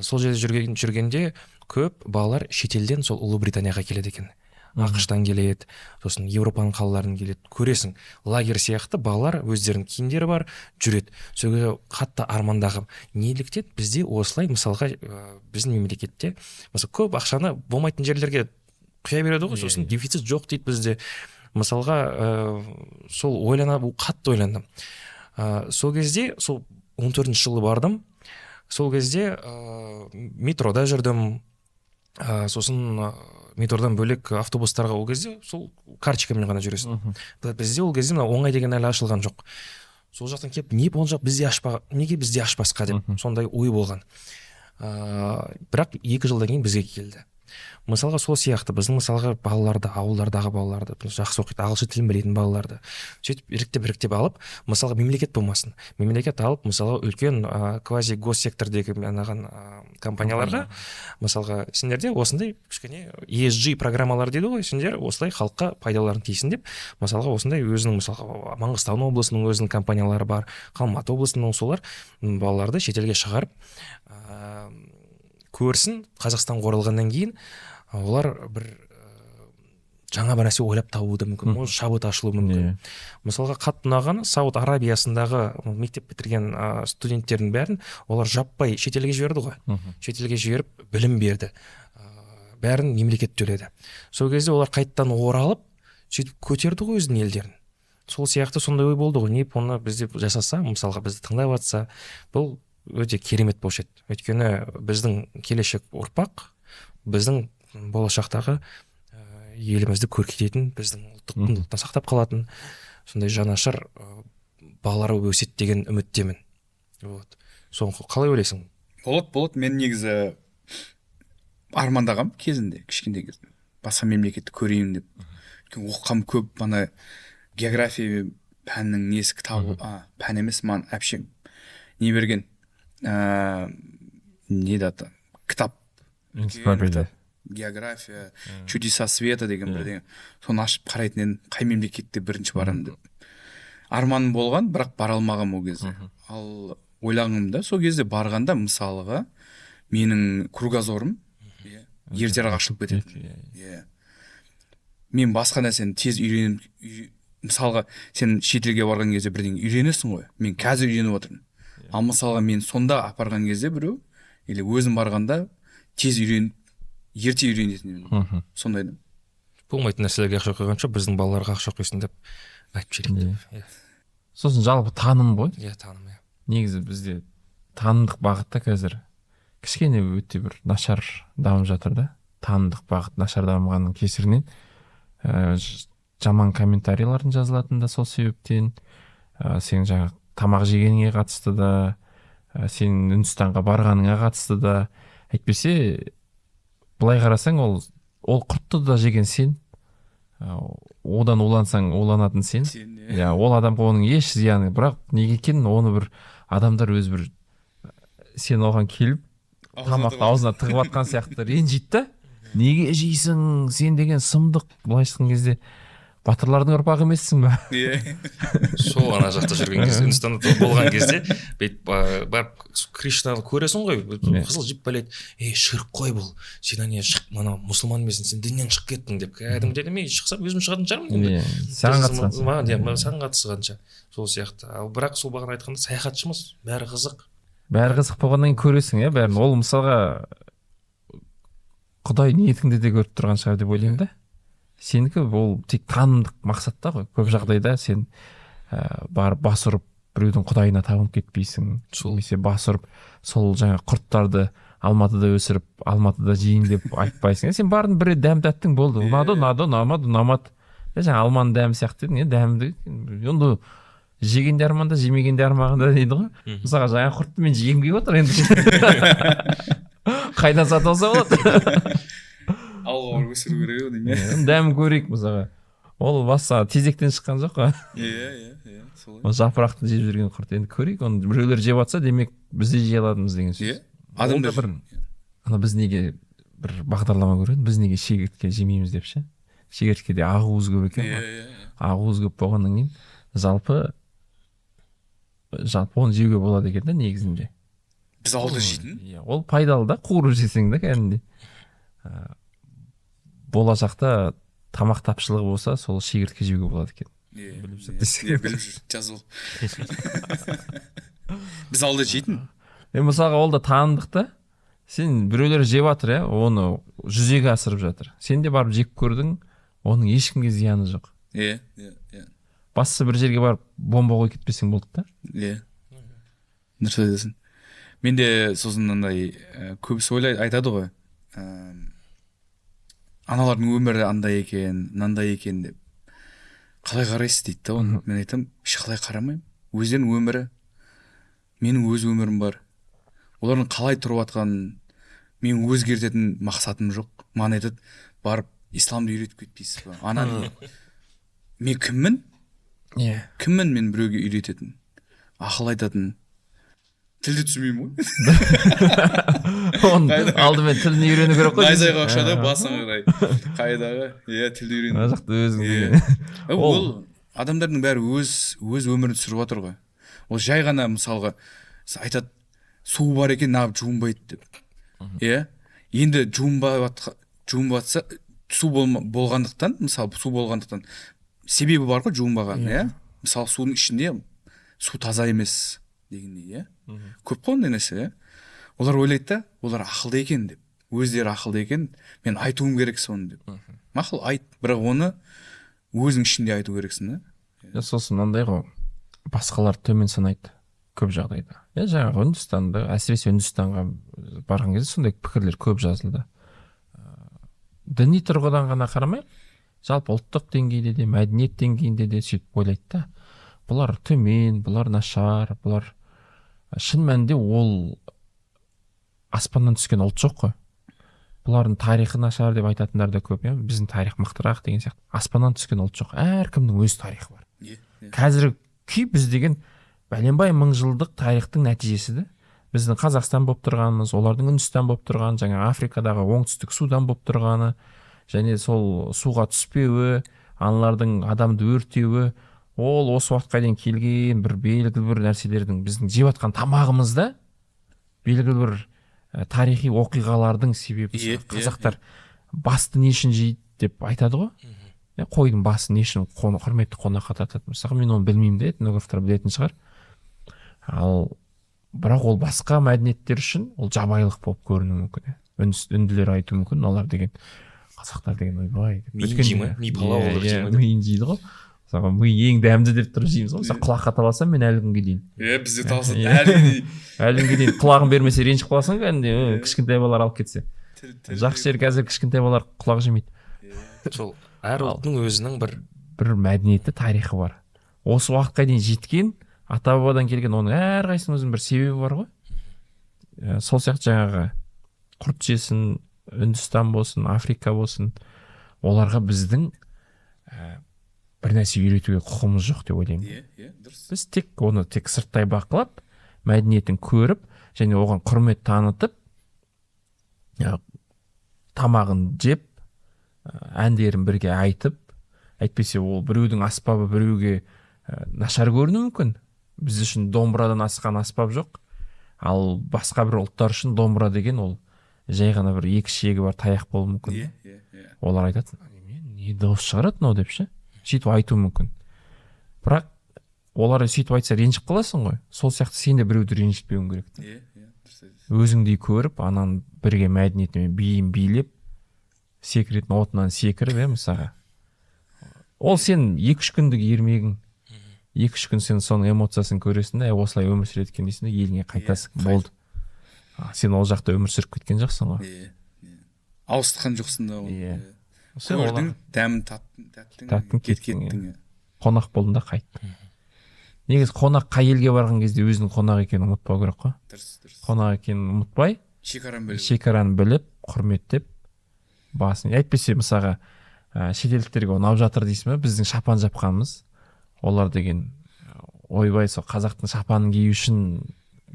Сол жерде жүргенде көп балалар шетелден сол Ұлыбританияға келеді екен. ақш-тан келеді, сосын Европаның қалаларынан келеді. Көресің, лагерь сияқты балалар өздерінің киімдері бар, жүреді. Сол қатты армандағым, неліктен бізде осылай, мысалға біздің мемлекетте мысалы көп ақшаны болмайтын жерлерге құя береді ғой, сосын дефицит жоқ дейді бізде. Мысалға сол қатты ойландым. Сол кезде, сол 14-ші жылы бардым, сол кезде метрода жүрдім, сосын метродан бөлек автобустарға ол кезде сол карточкамен ғана жүресің. Бізде ол кезде оңай деген әлі ашылған жоқ. Сол жақтан келіп, неге бізде ашпасқа деп сондай ой болған. Бірақ 2 жылдан кейін бізге келді. мысалға сол сияқты біздің мысалға балаларды, ауылдардағы балаларды, жақсы оқиды, ағылшын тілін білетін балаларды сөйтіп іріктеп алып, мысалға мемлекет болмасын, мемлекет алып мысалға үлкен квази госсектордегі анаған компанияларға, мысалға сендерде осындай кішкене ESG программалар дейді ғой, сендер осылай халыққа пайдаларын тисін деп, мысалға осындай өзінің мысалға Маңғыстау облысының өзінің компаниялары бар, Алматы облысының, солар балаларды шетелге шығарып көрсін, Қазақстанға оралғаннан кейін олар бір жаңа бір нәрсе ойлап табуы да мүмкін, ол шабыт ашылуы мүмкін. Мысалға қатты ұнағаны Сауд Арабиясындағы мектеп бітірген студенттердің бәрін олар жаппай шетелге жіберді ғой. Шетелге жіберіп білім берді. Бәрін мемлекет төледі. Сол кезде олар қайттан оралып, сөйтіп көтерді ғой өзінің елдерін. Сол сияқты сондай ой болды ғой. Не оны бізде жасаса, мысалға бізді тыңдап жатса, бұл өте керемет болушы еді. Өйткені біздің келешек ұрпақ, біздің болашақтағы елімізді көркейтетін, біздің ұлттық құндылықтан сақтап қалатын сондай жанашыр балалар өсет деген үміттемін. Вот. Соны қалай ойлайсың? Болады. Мен негізі армандағам кезінде, кішкентай кезде. Басқа мемлекетті көрейін деп. Оқығам көп, мана география пәннің несі кітабы, пән емес, маған әпшем не берген, не даты, кітап. География, чудеса света деген бірдеңе. Соны ашып қарайтын едім, қай мемлекетте бірінші барамын деп. Арманым болған, бірақ бара алмағам ол кезде. Ал ойлағанымда, сол кезде барғанда мысалыға менің кругозорым ертерек ашылып кетеді. Мен басқа нәрсені тез үйреніп, мысалға сен шетелге барған кезде бірдеңе үйренесің ғой. Мен қазір үйреніп отырмын. Ал мысалға мен сонда апарған кезде біреу, или өзім барғанда тез үйреніп, ерте үйренетін. Сондай да. Болмайтын нәрселерге ақша қойғанша біздің балаларға ақша қойсын деп айтып жібереді. Сосын жалпы таным ғой. Таным. Негізі бізде танымдық бағытта қазір кішкене өте бір нашар дамып жатыр да. Танымдық бағыт нашар дамығанның кесірінен жаман комментарийлардың жазылатын да сол себептен, сен жаңа тамақ жегеніңе қатысты да, сен Үндістанға барғаныңа қатысты да, әйтпесе былай қарасаң ол құртты да жеген сен, одан улансаң уланатын сен. Ол адамға оның еш зияны, бірақ неге екенін оны бір адамдар өз бір сен оған келіп тамақты аузына тығып атқан сияқты ренжиді да. Неге жейсің, сен деген сұмдық, былай шыққан кезде батырлардың ұрпағы емессің ба? Сол ана жақта жүрген кезде, Үндістанда болған кезде барып Кришнаны көресің ғой, қызыл жіп бәлет, шырқ қой бұл, сен мана мұсылман емессің, сен діннен шығып кеттің деп. Кәдімгідей мен шықсам өзім шығатын шығармын. Саған қатысқанша. Сол сияқты. Ал бірақ сол бағана айтқанда саяхатшымыз, бәрі қызық. Бәрі қызық болғаннан кейін көресің, бәрін. Ол мысалға Құдай ниетіңді де көріп тұрған шығар деп ойлаймын да. Сенікі ол тек танымдық мақсатта ғой. Көп жағдайда сен барып бас ұрып біреудің құдайына табынып кетпейсің. Немесе бас ұрып сол жаңа құрттарды Алматыда өсіріп, Алматыда жейін деп айтпайсың. Сен бардың бір дәм тәттің болды. Ұнады, ұнамады. Жаңа алманың дәмі сияқты дедің, дәмді. Енді жегенде арманда, жемегенде армағанда дейді ғой. Мысалға жаңа құртты мен жегім келіп отыр енді. Қайдан сатып алса болады? Алға өсіру керек деймін. Дәмін көрейік мысалға. Ол басқа тезектен шыққан жоқ қой. Солай. Жапырақты жеп жүрген құрт. Енді көрейік, оны біреулер жеп жатса, демек біз де жей аламыз деген сөз. Адамдар біз неге бір бағдарлама көреді, біз неге шегіртке жемейміз деп ше. Шегірткеде ақуыз көп екен. Ақуыз көп болғаннан кейін жалпы оны жеуге болады екен да негізінде. Біз алды жейтін. Ол пайдалы да, қуырып жесең да кәдімгідей. Болашақта тамақ тапшылығы болса, сол шегіртке жеуге болады екен. Біліп жүр, жазыл. Біз алды жейтін. Мысалға ол да танымдық та. Сен біреулер жеп жатыр, оны жүзеге асырып жатыр. Сен де барып жеп көрдің, оның ешкімге зияны жоқ. Бастысы бір жерге барып бомба қойып кетпесең болды да. Дұрыс айтасың. Мен де сосын андай көбісі айтады ғой. Аналардың өмірі андай екен, мынандай екен деп. Қалай қарайсыз дейді да оны. Мен айтам, қалай қарамаймын. Өздерінің өмірі, менің өз өмірім бар. Олардың қалай тұрып жатқанын мен өзгертетін мақсатым жоқ. Маған айтады, барып исламды үйретіп кетпейсіз ба? Ананы мен кіммін? Кіммін мен біреуге үйрететін? Ақыл айтатын. Тілді түсінбеймін ғой. Оның алдымен тілін үйрену керек қой. Найзайға ұқсады, басын қарай. Қайдағы? Тілді үйрену. Мына жақта өзің. Ол адамдардың бәрі өз өмірін сүріп отыр ғой. Ол жай ғана мысалға айтады, су бар екен, нағып жуынбайды деп. Енді жуынбатса, су болғандықтан, мысалы су болғандықтан себебі бар ғой жуынбаған. Мысалы судың ішінде су таза емес дегендей. Көп қой ондай нәрсе. Олар ойлайды да, олар ақылды екен деп. Өздері ақылды екен, мен айтуым керек соны деп. Мақұл айт, бірақ оны өзің ішінде айту керексің. Сосын мынандай ғой, басқалар төмен санайды көп жағдайда. Жаңағы Үндістанда, әсіресе Үндістанға барған кезде сондай пікірлер көп жазылды. Діни тұрғыдан ғана қарамай, жалпы ұлттық деңгейде де, мәдениет деңгейінде де сөйтіп ойлайды да. Бұлар төмен, бұлар нашар, бұлар шын мәнінде ол аспаннан түскен ұлт жоқ қой. Бұлардың тарихы нашар деп айтатындар да көп. Біздің тарих мықтырақ деген сияқты. Аспаннан түскен ұлт жоқ. Әркімнің өз тарихы бар. Қазіргі күй біз деген бәленбай мың жылдық тарихтың нәтижесі де. Біздің Қазақстан болып тұрғанымыз, олардың Үндістан болып тұрғаны, жаңа Африкадағы оңтүстік Судан болып тұрғаны, және сол суға түспеуі, аналардың адамды өртеуі, ол осы уақытқа дейін келген бір белгілі бір нәрселердің біздің жеп жатқан тамағымызда белгілі бір тарихи оқиғалардың себебі. Қазақтар басты не үшін жейді деп айтады ғой. Қойдың басы не үшін құрметті қонаққа тартады. Мысалы мен оны білмеймін де, этнографтар білетін шығар. Ал бірақ ол басқа мәдениеттер үшін ол жабайылық болып көрінуі мүмкін. Үнділер айтуы мүмкін, олар деген қазақтар деген ойбай. Ми палау olur деймін. Миын жейді ғой. Мысалы ми ең дәмді деп тұрып жейміз ғой. Мысалы құлаққа таласам мен әлі күнге дейін. Бізде таласам әлі күнге дейін құлағын бермесе ренжіп қаласың кәдімгідей, кішкентай балалар алып кетсе. Жақсы жер қазір кішкентай балалар құлақ жемейді. Сол әр ұлттың өзінің бір мәдениеті, тарихы бар. Осы уақытқа дейін жеткен, ата бабадан келген, оның әрқайсының өзінің бір себебі бар ғой. Сол сияқты жаңағы құрт жесін, Үндістан болсын, Африка болсын, оларға біздің бір нәрсе үйретуге құқымыз жоқ деп ойлаймын. Біз оны тек сырттай бақылап, мәдениетін көріп, және оған құрмет танытып, тамағын жеп, әндерін бірге айтып, әйтпесе ол біреудің аспабы біреуге нашар көрінуі мүмкін. Біз үшін домбырадан асқан аспап жоқ. Ал басқа бір ұлттар үшін домбыра деген ол жай ғана бір екі шегі бар таяқ болуы мүмкін. Олар айтатын, не дауыс шығарады мынау деп ше. Сөйтіп айтуы мүмкін. Бірақ олар сөйтіп айтса ренжіп қаласың ғой. Сол сияқты сен де біреуді ренжітпеуің керек. Өзіңдей көріп, анан бірге мәдениетімен биін билеп, секіретін отынан секіріп, мысалға. Ол сен 2-3 күндік ермегің. 2-3 күн сен соның эмоциясын көресің де, осылай өмір сүреді екен дейсің де, еліңе қайтасың. Болды. Сен ол жақта өмір сүріп кеткен жоқсың ғой. Ауыстырған жоқсың да. Көрдің, дәмін таттың, кеттің. Қонақ болдың да қайттың. Негізі қонақ қай елге барған кезде өзінің қонақ екенін ұмытпау керек қой. Қонақ екенін ұмытпай, шекараны біліп, құрметтеп, басын. Әйтпесе мысалға шетелдіктерге ұнап жатыр дейсің бе, біздің шапан жапқанымыз. Олар деген ойбай сол қазақтың шапанын кию үшін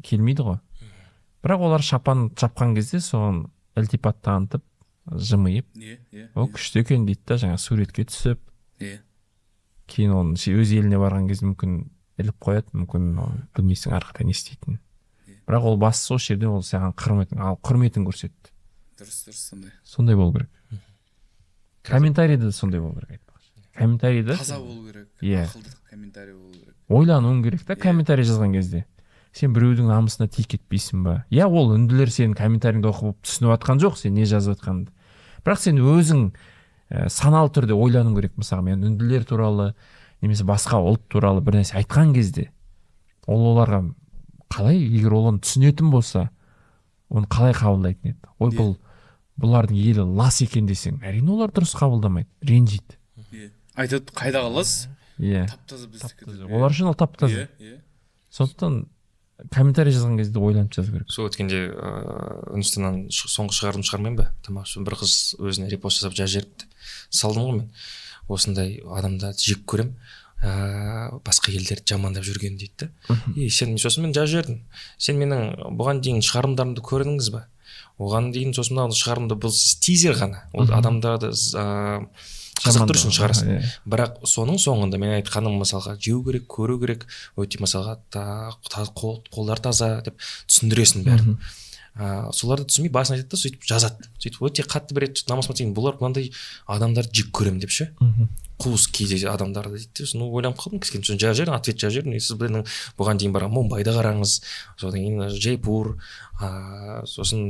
келмейді ғой. Бірақ олар шапан жапқан кезде соған ілтипат танытып, жымиып, ол күшті екен дейді да, жаңа суретке түсіп, кейін оның өз еліне барған кезде мүмкін іліп қояды, мүмкін білмейсің арқада не істейтінін. Бірақ ол бастысы осы жерде ол саған құрметін көрсетті. Дұрыс, сондай болу керек. Комментарийді сондай болу керек. Комментарийді таза болу керек, ақылды комментарий болу керек. Ойлануың керек та комментарий жазған кезде. Сен біреудің намысына тиіп кетпейсің ба? Ол үнділер сенің комментарийіңді оқып түсініп жатқан жоқ, сен не жазып жатқаныңды. Бірақ сен өзің саналы түрде ойлануың керек. Мысалы, мен үнділер туралы, немесе басқа ұлт туралы бір нәрсе айтқан кезде, оларға қалай, егер ол оны түсінетін болса, оны қалай қабылдайтын еді? Ой, бұлардың елі лас екен десең, әрине олар дұрыс қабылдамайды, ренжиді. Айтады, қайда қаласыз? Таптаза біздікі. Олар үшін ол таптаза. Сондықтан комментарий жазған кезде ойланып жазу керек. сол өткенде үндістаннан соңғы шығарылым шығармайын ба тамақ үшін бір қыз өзіне репост жасап жазып жіберіпті. Салдым ғой мен осындай адамдарды жек көрем, басқа елдерді жамандап жүрген дейді. Сен сосын мен жазып жібердім, сен менің бұған дейін шығарылымдарымды көрдіңіз ба? Оған дейін сосын мына шығарылымда бұл тизер ғана, ол адамдарды қызықтыру үшін шығарасың. Бірақ соның соңында мен айтқаным мысалға жеу керек, көру керек, өте мысалға қолдар таза деп түсіндіресің бәрін. Соларды түсінбей басын айтады да сөйтіп жазады. Сөйтіп өте қатты бір рет намаз мақтайын, бұлар мынандай адамдарды жек көрем деп ше. Қуыс кейде адамдарды дейді. Сосын ойланып қалдым, кішкене сосын жазып жібердім, ответ жазып жібердім. Сіз білдің бұған дейін барған Мумбайды қараңыз, содан кейін Джейпур, сосын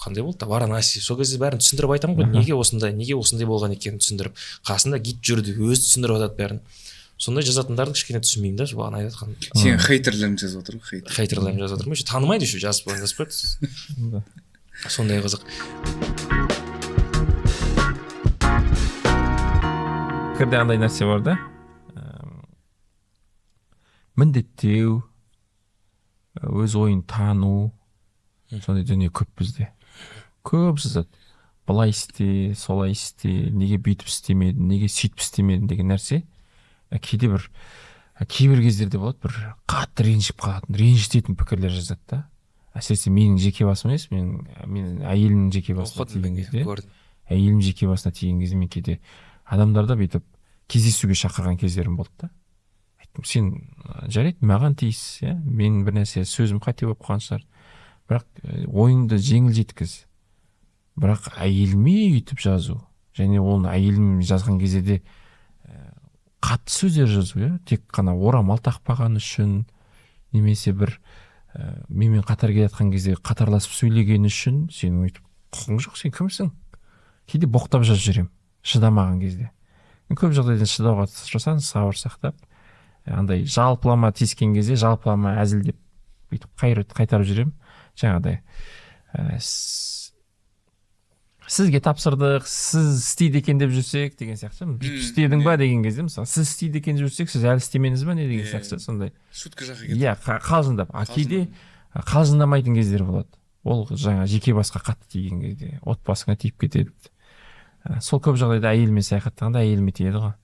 қандай болды? Варанаси. Сол кезде бәрін түсіндіріп айтамын ғой, неге осындай болған екенін түсіндіріп. Қасында гид жүрді, өзі түсіндіріп жатады бәрін. Сондай жазатындарды кішкене түсінбеймін да, бағана айтқан. Сен хейтерлерін жазып отыр ғой, хейтерлерін жазып отырмын. Еще танымайды еще жазып қойды. Сондай қызық. Пікірде андай нәрсе бар да, міндеттеу, өз ойын тану, сондай дүние көп бізде. Көп жазады. Былай істе, солай істе, неге бүйтіп істемедің, неге сөйтіп істемедің деген нәрсе. Кейбір кездерде болады, бір қатты ренжіп қалатын, ренжітетін пікірлер жазады да. Әсіресе менің жеке басым емес, мен әйелімнің жеке басына тиген кезде, әйелім жеке басына тиген кезде мен кейде адамдарда бүйтіп кездесуге шақырған кездерім болды да. Айттым, сен жарайды, маған тиіс, мен бір нәрсе сөзім қате болып қалған шығар. Бірақ ойыңды жеңіл жеткіз. Бірақ әйеліме үйтіп жазу, және оны әйелім жазған кезде де қатты сөздер жазу, тек қана орамал тақпаған үшін, немесе бір менімен қатар келе жатқан кезде қатарласып сөйлеген үшін сенің өйтіп құқың жоқ, сен кімсің? Кейде боқтап жазып жүрем, шыдамаған кезде. Көп жағдайда шыдауға тырысамын, сабыр сақтап, андай жалпылама тиіскен кезде жалпылама әзілдеп бүйтіп қайтарып жүрем. Жаңағыдай сізге тапсырдық, сіз істейді екен деп жүрсек деген сияқты. Бүйтіп істедің ба деген кезде, мысалы, сіз істейді екен деп жүрсек, сіз әлі істемеңіз ба не деген сияқты, сондай. Шутка жаққа кетіп. Қалжыңдап. Кейде қалжыңдамайтын кездер болады. Ол жаңа жеке басқа қатты тиген кезде, отбасыңа тиіп кетеді. Сол көп жағдайда әйеліме саяхаттағанда әйеліме тиеді ғой.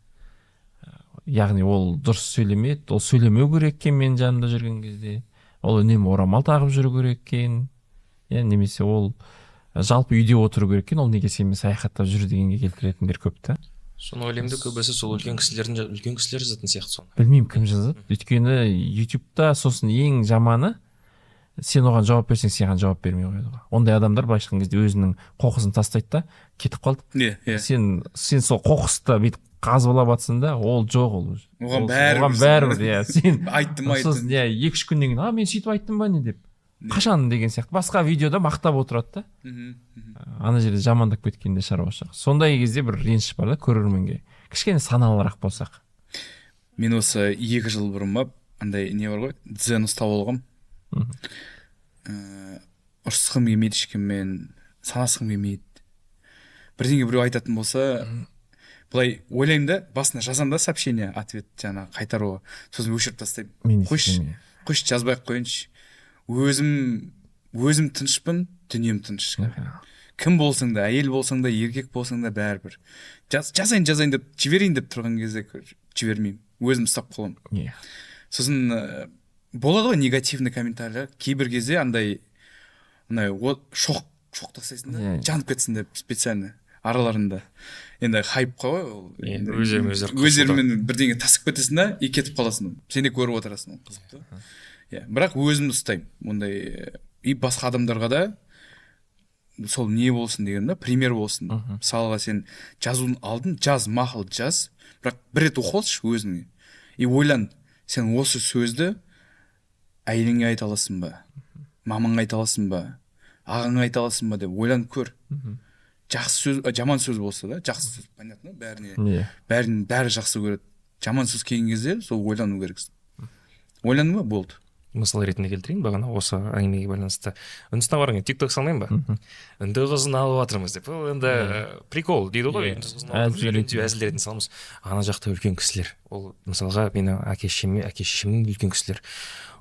Яғни ол дұрыс сөйлемеді, ол сөйлемеу керек екен мен жанымда жүрген кезде. Ол үнемі орамал тағып жүру керек екен. Немесе ол жалпы үйде отыру керек екен, ол неге сенімен саяхаттап жүр дегенге келтіретіндер көп та. Соны ойлаймын да, көбісі сол үлкен кісілер жазатын сияқты соны. Білмеймін кім жазады. Өйткені ютубта сосын ең жаманы, сен оған жауап берсең, саған жауап бермей қояды ғой. Ондай адамдар былайша айтқан кезде өзінің қоқысын тастайды да, кетіп қалды. Сен сол қоқысты бүйтіп қазбалап жатсың да, ол жоқ, ол. Оған бәрібір. Сен айттым. Сосын 2-3 күннен кейін, мен сөйтіп айттым ба не деп. Қашан деген сияқты. Басқа видеода мақтап отырады да. Ана жерде жамандап кеткенде шаруашылық. Сондай кезде бір реніш бар да көрерменге. Кішкене саналырақ болсақ. Мен осы 2 жыл бұрын ба, андай не бар ғой, дзен ұстап алғам. Ұрысқым келмейді ешкіммен, санасқым келмейді. Бірдеңе біреу айтатын болса, былай ойлаймын да, басына жазам да сообщение, ответ жаңа қайтаруға. Сосын өшіріп тастаймын. Қойшы жазбай-ақ қойыншы. Өзім тынышпын, дүнием тыныш. Кім болсаң да, әйел болсаң да, еркек болсаң да бәрібір. Жазайын деп, жіберейін деп тұрған кезде жібермеймін. Өзім ұстап қаламын. Сосын болады ғой негативный комментарийлер. Кейбір кезде андай шоқ тастайсың да, жанып кетсін деп специально араларында. Енді хайпқа ғой, өздерімен бірдеңе тасып кетесің да, и кетіп қаласың. Сен де көріп отырасың, қызықты. Бірақ өзімді ұстаймын. Ондай и басқа адамдарға да сол не болсын деген да, пример болсын. Мысалға сен жазудың алдын мақұл жаз, бірақ бір рет оқы алшы өзіңе. И ойлан, сен осы сөзді әйеліңе айта аласың ба? Мамаңа айта аласың ба? Ағаңа айта аласың ба деп ойланып көр. Жақсы сөз, жаман сөз болса да, жақсы сөз, понятно, бәрі жақсы көреді. Жаман сөз келген кезде сол ойлану керексің. Ойландың ба? Болды. Мысал ретінде келтірейін, бағана осы әңгімеге байланысты. Үндістанға барған тикток салмайын ба? Үнді қызын алып жатырмыз деп. Ол енді прикол дейді ғой. Әзілдеретін саламыз. Ана жақта үлкен кісілер. Ол мысалға менің әке-шешемнің үлкен кісілер.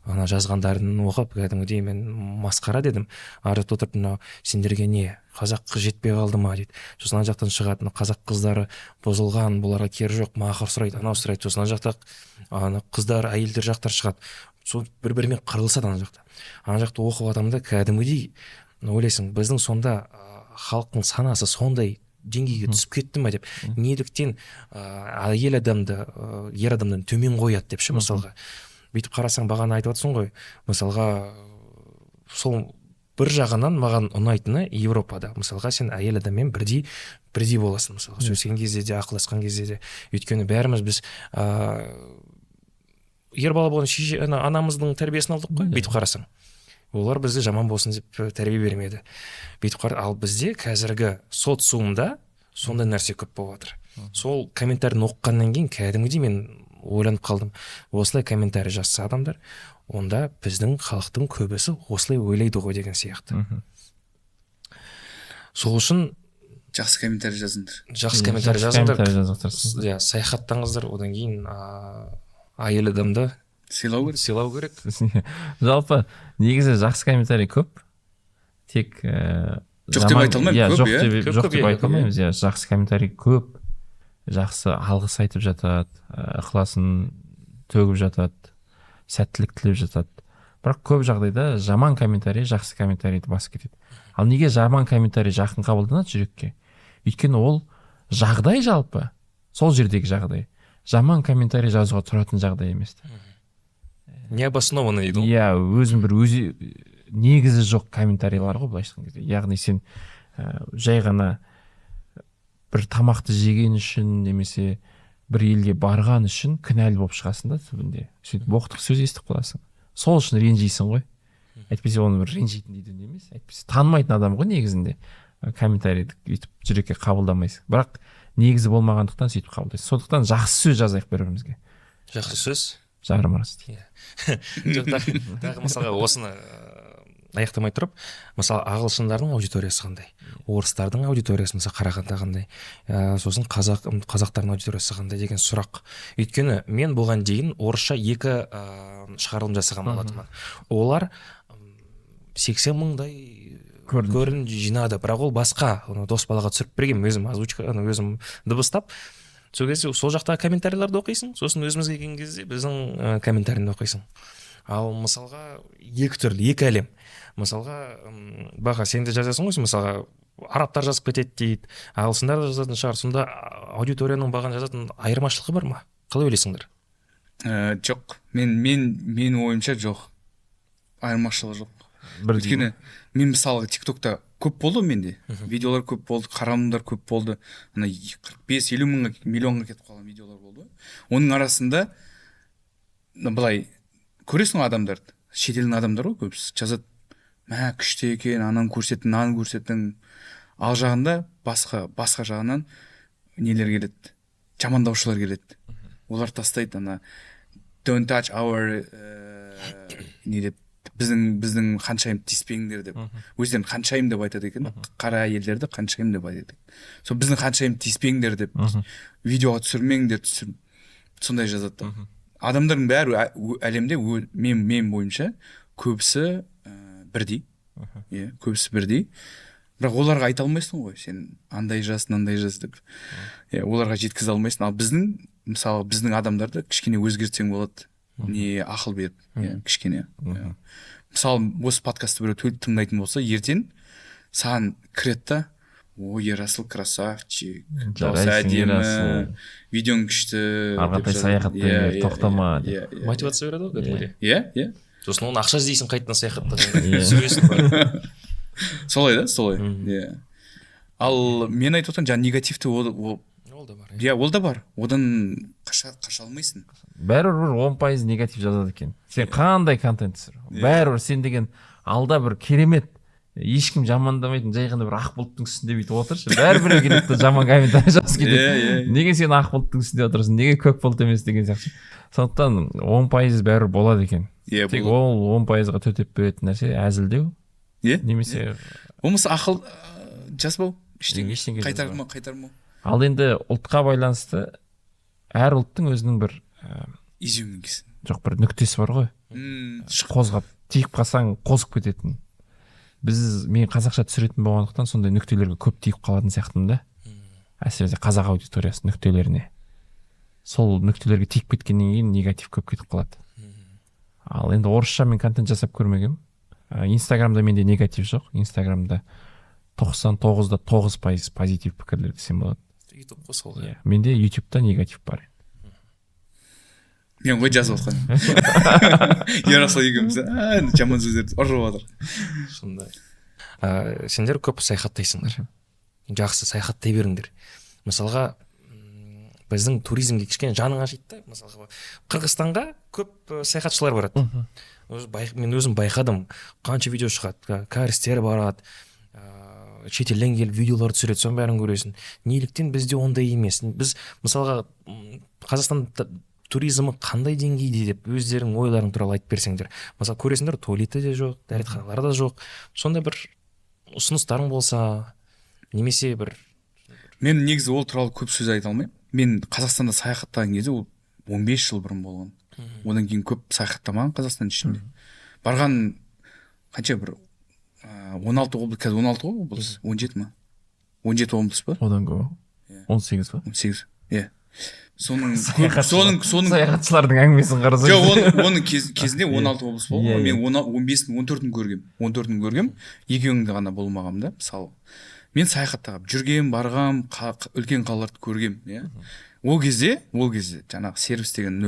ана жазғандарын оқып кәдімгідей мен масқара дедім. Ар жақта отырып мынау сендерге не қазақ қыз жетпей қалды ма дейді. Сосын ана жақтан шығады қазақ қыздары бұзылған, бұларға кері жоқ, мақыр сұрайды, анау сұрайды. Сосын ана жақта ана қыздар, әйелдер жақтар шығады. Сол бір-бірімен қырылысады ана жақта. Ана жақта оқып адамда кәдімгідей ойлайсың, біздің сонда халықтың санасы сондай деңгейге түсіп кетті ма деп. Неліктен әйел адамды ер адамнан төмен қояды деп ше мысалға. Бүйтіп қарасаң бағана айтып отырсың ғой. Мысалға сол бір жағынан маған ұнайтыны Европада мысалға сен әйел адаммен бірдей боласың мысалға сөйлескен кезде де ақылдасқан кезде де. Өйткені бәріміз біз ер бала болған анамыздың тәрбиесін алдық қой. Бүйтіп қарасаң. Олар бізді жаман болсын деп тәрбие бермеді. Ал бізде қазіргі социумда сондай нәрсе көп болып жатыр. Сол комментарийін оқығаннан кейін кәдімгідей мен ойланып қалдым. Осылай комментарий жазса адамдар, онда біздің халықтың көбісі осылай ойлайды ғой деген сияқты. Сол үшін жақсы комментарий жазыңдар. Жақсы комментарий жазыңдар. Саяхаттаңыздар, одан кейін әйел адамды сыйлау керек. Жалпы негізі жақсы комментарий көп. Тек жоқ деп айта алмаймын, көп. Жоқ деп айта алмаймыз. Жақсы комментарий көп. Жақсы алғыс айтып жатады, ықыласын төгіп жатады, сәттілік тілеп жатады. Бірақ көп жағдайда жаман комментарий жақсы комментарийді басып кетеді. Ал неге жаман комментарий жақын қабылданады жүрекке? Өйткені ол жағдай жалпы, сол жердегі жағдай. Жаман комментарий жазуға тұратын жағдай емес. Необоснованно дейді. Иә, өзің бір негізі жоқ комментарийлар ғой былайша айтқан кезде. Яғни сен жай ғана бір тамақты жеген үшін немесе бір елге барған үшін кінәлі болып шығасың да түбінде. Сөйтіп боқтық сөз естіп қаласың. Сол үшін ренжисің ғой. Әйтпесе оны бір ренжитін дейді емес. Әйтпесе танымайтын адам ғой негізінде. Комментарийді өйтіп жүрекке қабылдамайсың. Бірақ негізі болмағандықтан сөйтіп қабылдайсың. Сондықтан жақсы сөз жазайық бір-бірімізге. Жақсы сөз жарым рас дейді. Тағы мысалға осыны аяқтамай тұрып, мысалы ағылшындардың аудиториясы қандай, орыстардың аудиториясы мысалы қарағанда қандай, сосын қазақтардың аудиториясы қандай деген сұрақ. Өйткені мен бұған дейін орысша 2 шығарылым жасаған болатынмын. Олар 80 мыңдай көрін жинады, бірақ ол басқа дос балаға түсіріп берген, өзім озвучка, өзім дыбыстап. Сол кезде сол жақтағы комментарийларды оқисың, сосын өзімізге келген кезде біздің комментарийді оқисың. Ал мысалға 2 түрлі, 2 әлем. Мысалға баға сен де жазасың ғой, мысалға арабтар жазып кетеді дейді, ағылшындар да жазатын шығар. Сонда аудиторияның баған жазатын айырмашылығы бар ма? Қалай ойлайсыңдар? Жоқ. Мен ойымша жоқ. Айырмашылығы жоқ. Өйткені мен мысалға TikTokта көп болды менде. Видеолар көп болды, қаралымдар көп болды. Ана 45-50 миллионға кетіп қалған видеолар болды. Оның арасында былай көресің адамдарды, шетелдің адамдар ғой көбісі жазады. Мә күшті екен, ананы көрсеттің, мынаны көрсеттің. Ал жағында басқа жағынан нелер келеді. Жамандаушылар келеді. Олар тастайды ана don't touch our не деп біздің ханшайым тиіспеңдер деп. Өздерін ханшайым деп айтады екен. Қара әйелдерді ханшайым деп айтады. Сол біздің ханшайым тиіспеңдер деп, видеоға түсірмеңдер, сондай жазады. Адамдардың бәрі әлемде мен бойынша көбісі бірдей. Көбісі бірдей. Бірақ оларға айта алмайсың ғой, сен андай жаз деп. Оларға жеткізе алмайсың. Ал мысалы біздің адамдарды кішкене өзгертсең болады. Не ақыл беріп, кішкене. Мысалы осы подкастты біреу тыңдайтын болса, ертең саған кіреді да, ой, Ерасыл красавчик, дауысы әдемі, видеоң күшті, арғатай саяхатты тоқтама. Мотивация береді ғой. Иә. Сосын оны ақша іздейсің қайтадан саяхаттаған. Сүресің бар. Солай да, солай. Ал мен айтып отырған жаңа негативті ол да бар. Одан қаша алмайсың. Бәрібір 10% негатив жазады екен. Сен қандай контент түсір? Бәрібір сен деген алда бір керемет, ешкім жамандамайтын, жай ғана бір ақ бұлттың үстінде бүйтіп отыршы. Бәрібір келеді жаман комментарий жазып кетеді. Неге сен ақ бұлттың үстінде отырсың? Неге көк бұлт емес деген сияқты. Сондықтан 10% бәрібір болады екен. Тек ол 10%-ға төтеп беретін нәрсе әзілдеу. Немесе болмаса ақыл жазбау, ештеңе қайтармау. Ал енді ұлтқа байланысты әр ұлттың өзінің бір изюмингісі. жоқ бір нүктесі бар ғой, қозғап тиіп қалсаң қозып кететін. Мен қазақша түсіретін болғандықтан сондай нүктелерге көп тиіп қалатын сияқтымын да, әсіресе қазақ аудиториясы нүктелеріне. Сол нүктелерге тиіп кеткеннен кейін негатив көп кетіп қалады. Ал енді орысша мен контент жасап көрмегенмін. Инстаграмда менде негатив жоқ. Инстаграмда 99.9% позитив пікірлер десем болады. ютуб қой сол. Менде ютубта негатив бар. Мен ғой жазып отқан. Ерасыл екеуміз жаман сөздерді ұрып жатыр. Сондай. Сендер көп саяхаттайсыңдар. Жақсы саяхаттай беріңдер. Мысалға, біздің туризмге кішкене жаның ашиды да. Мысалға, Қырғызстанға көп саяхатшылар барады. Мен өзім байқадым, қанша видео шығады, кәрістер барады, шетелден келіп видеолар түсіреді, соның бәрін көресің. Неліктен бізде ондай емес? Біз мысалға Қазақстан туризмі қандай деңгейде деп өздерің ойларың туралы айтып берсеңдер. Мысалы көресіңдер, туалеті де жоқ, дәретханалар да жоқ. Сондай бір ұсыныстарың болса, немесе бір. Мен негізі ол туралы көп сөз айта алмаймын. Мен Қазақстанда саяхаттаған кезде ол 15 жыл бұрын болған. Одан кейін көп саяхаттамаған Қазақстан ішінде. Барған қанша бір 16 облыс, қазір 16 ғой облыс, 17 ма? 17 облыс па? Одан көп. 18 па? 18. Иә. Соның саяхатшылардың әңгімесін қарасаң. Жоқ, оның кезінде 16 облыс болды. Мен 15-ін 14-ін көргем. 14-ін көргем. Екеуіңді ғана болмағам да, мысалы. Мен саяхаттағам, жүргем, барғам, үлкен қалаларды көргем, иә. Ол кезде жаңағы сервис деген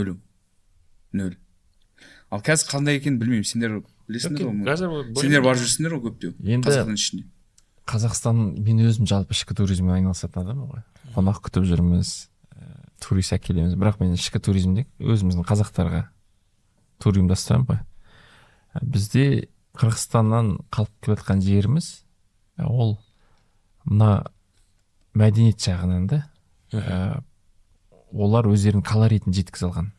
нөл. Ал қазір қандай екенін білмеймін. Сендер білесіңдер ғой? Сендер барып жүрсіңдер ғой көптеу. Қазақстан ішінде. Қазақстан, мен өзім жалпы ішкі туризммен айналысатын адаммын ғой. Қонақ күтіп жүрміз, турист әкелеміз. Бірақ мен ішкі туризмде өзіміздің қазақтарға тур ұйымдастырамын ғой. Бізде Қырғызстаннан қалып келе жатқан жеріміз, ол мына мәдениет жағынан да, олар өздерінің колоритін жеткізе алған.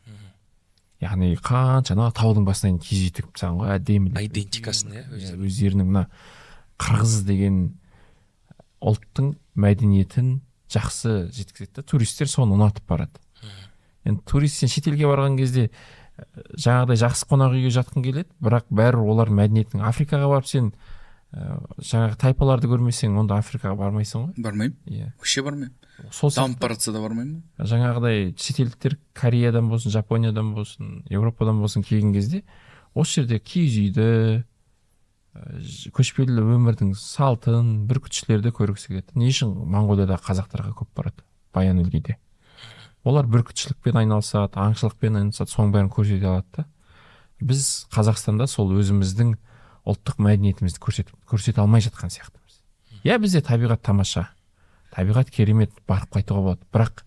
Яғни қанша таудың басынан киіз үй тігіп тастаған ғой, әдемі. Идентикасын, өздерінің мына қырғыз деген ұлттың мәдениетін жақсы жеткізеді. Туристер соны ұнатып барады. Енді турист сен шетелге барған кезде жаңағыдай жақсы қонақ үйге жатқың келеді, бірақ бәрі олар мәдениеттің. Африкаға барып сен жаңағы тайпаларды көрмесең, онда Африкаға бармайсың ғой? Бармаймын. Вообще бармаймын. Дамып баратса да бармаймын. Жаңағыдай шетелдіктер Кореядан болсын, Жапониядан болсын, Европадан болсын келген кезде осы жерде киіз үйді, көшпелі өмірдің салтын, бүркітшілерді көргісі келеді. Не үшін Моңғолияда қазақтарға көп барады, Баян-өлгейде? Олар бүркітшілікпен айналысады, аңшылықпен айналысады, соның бәрін көрсете алады да. Біз Қазақстанда сол өзіміздің ұлттық мәдениетімізді көрсете алмай жатқан сияқтымыз. Иә, бізде табиғат тамаша, табиғат керемет, барып қайтуға болады. Бірақ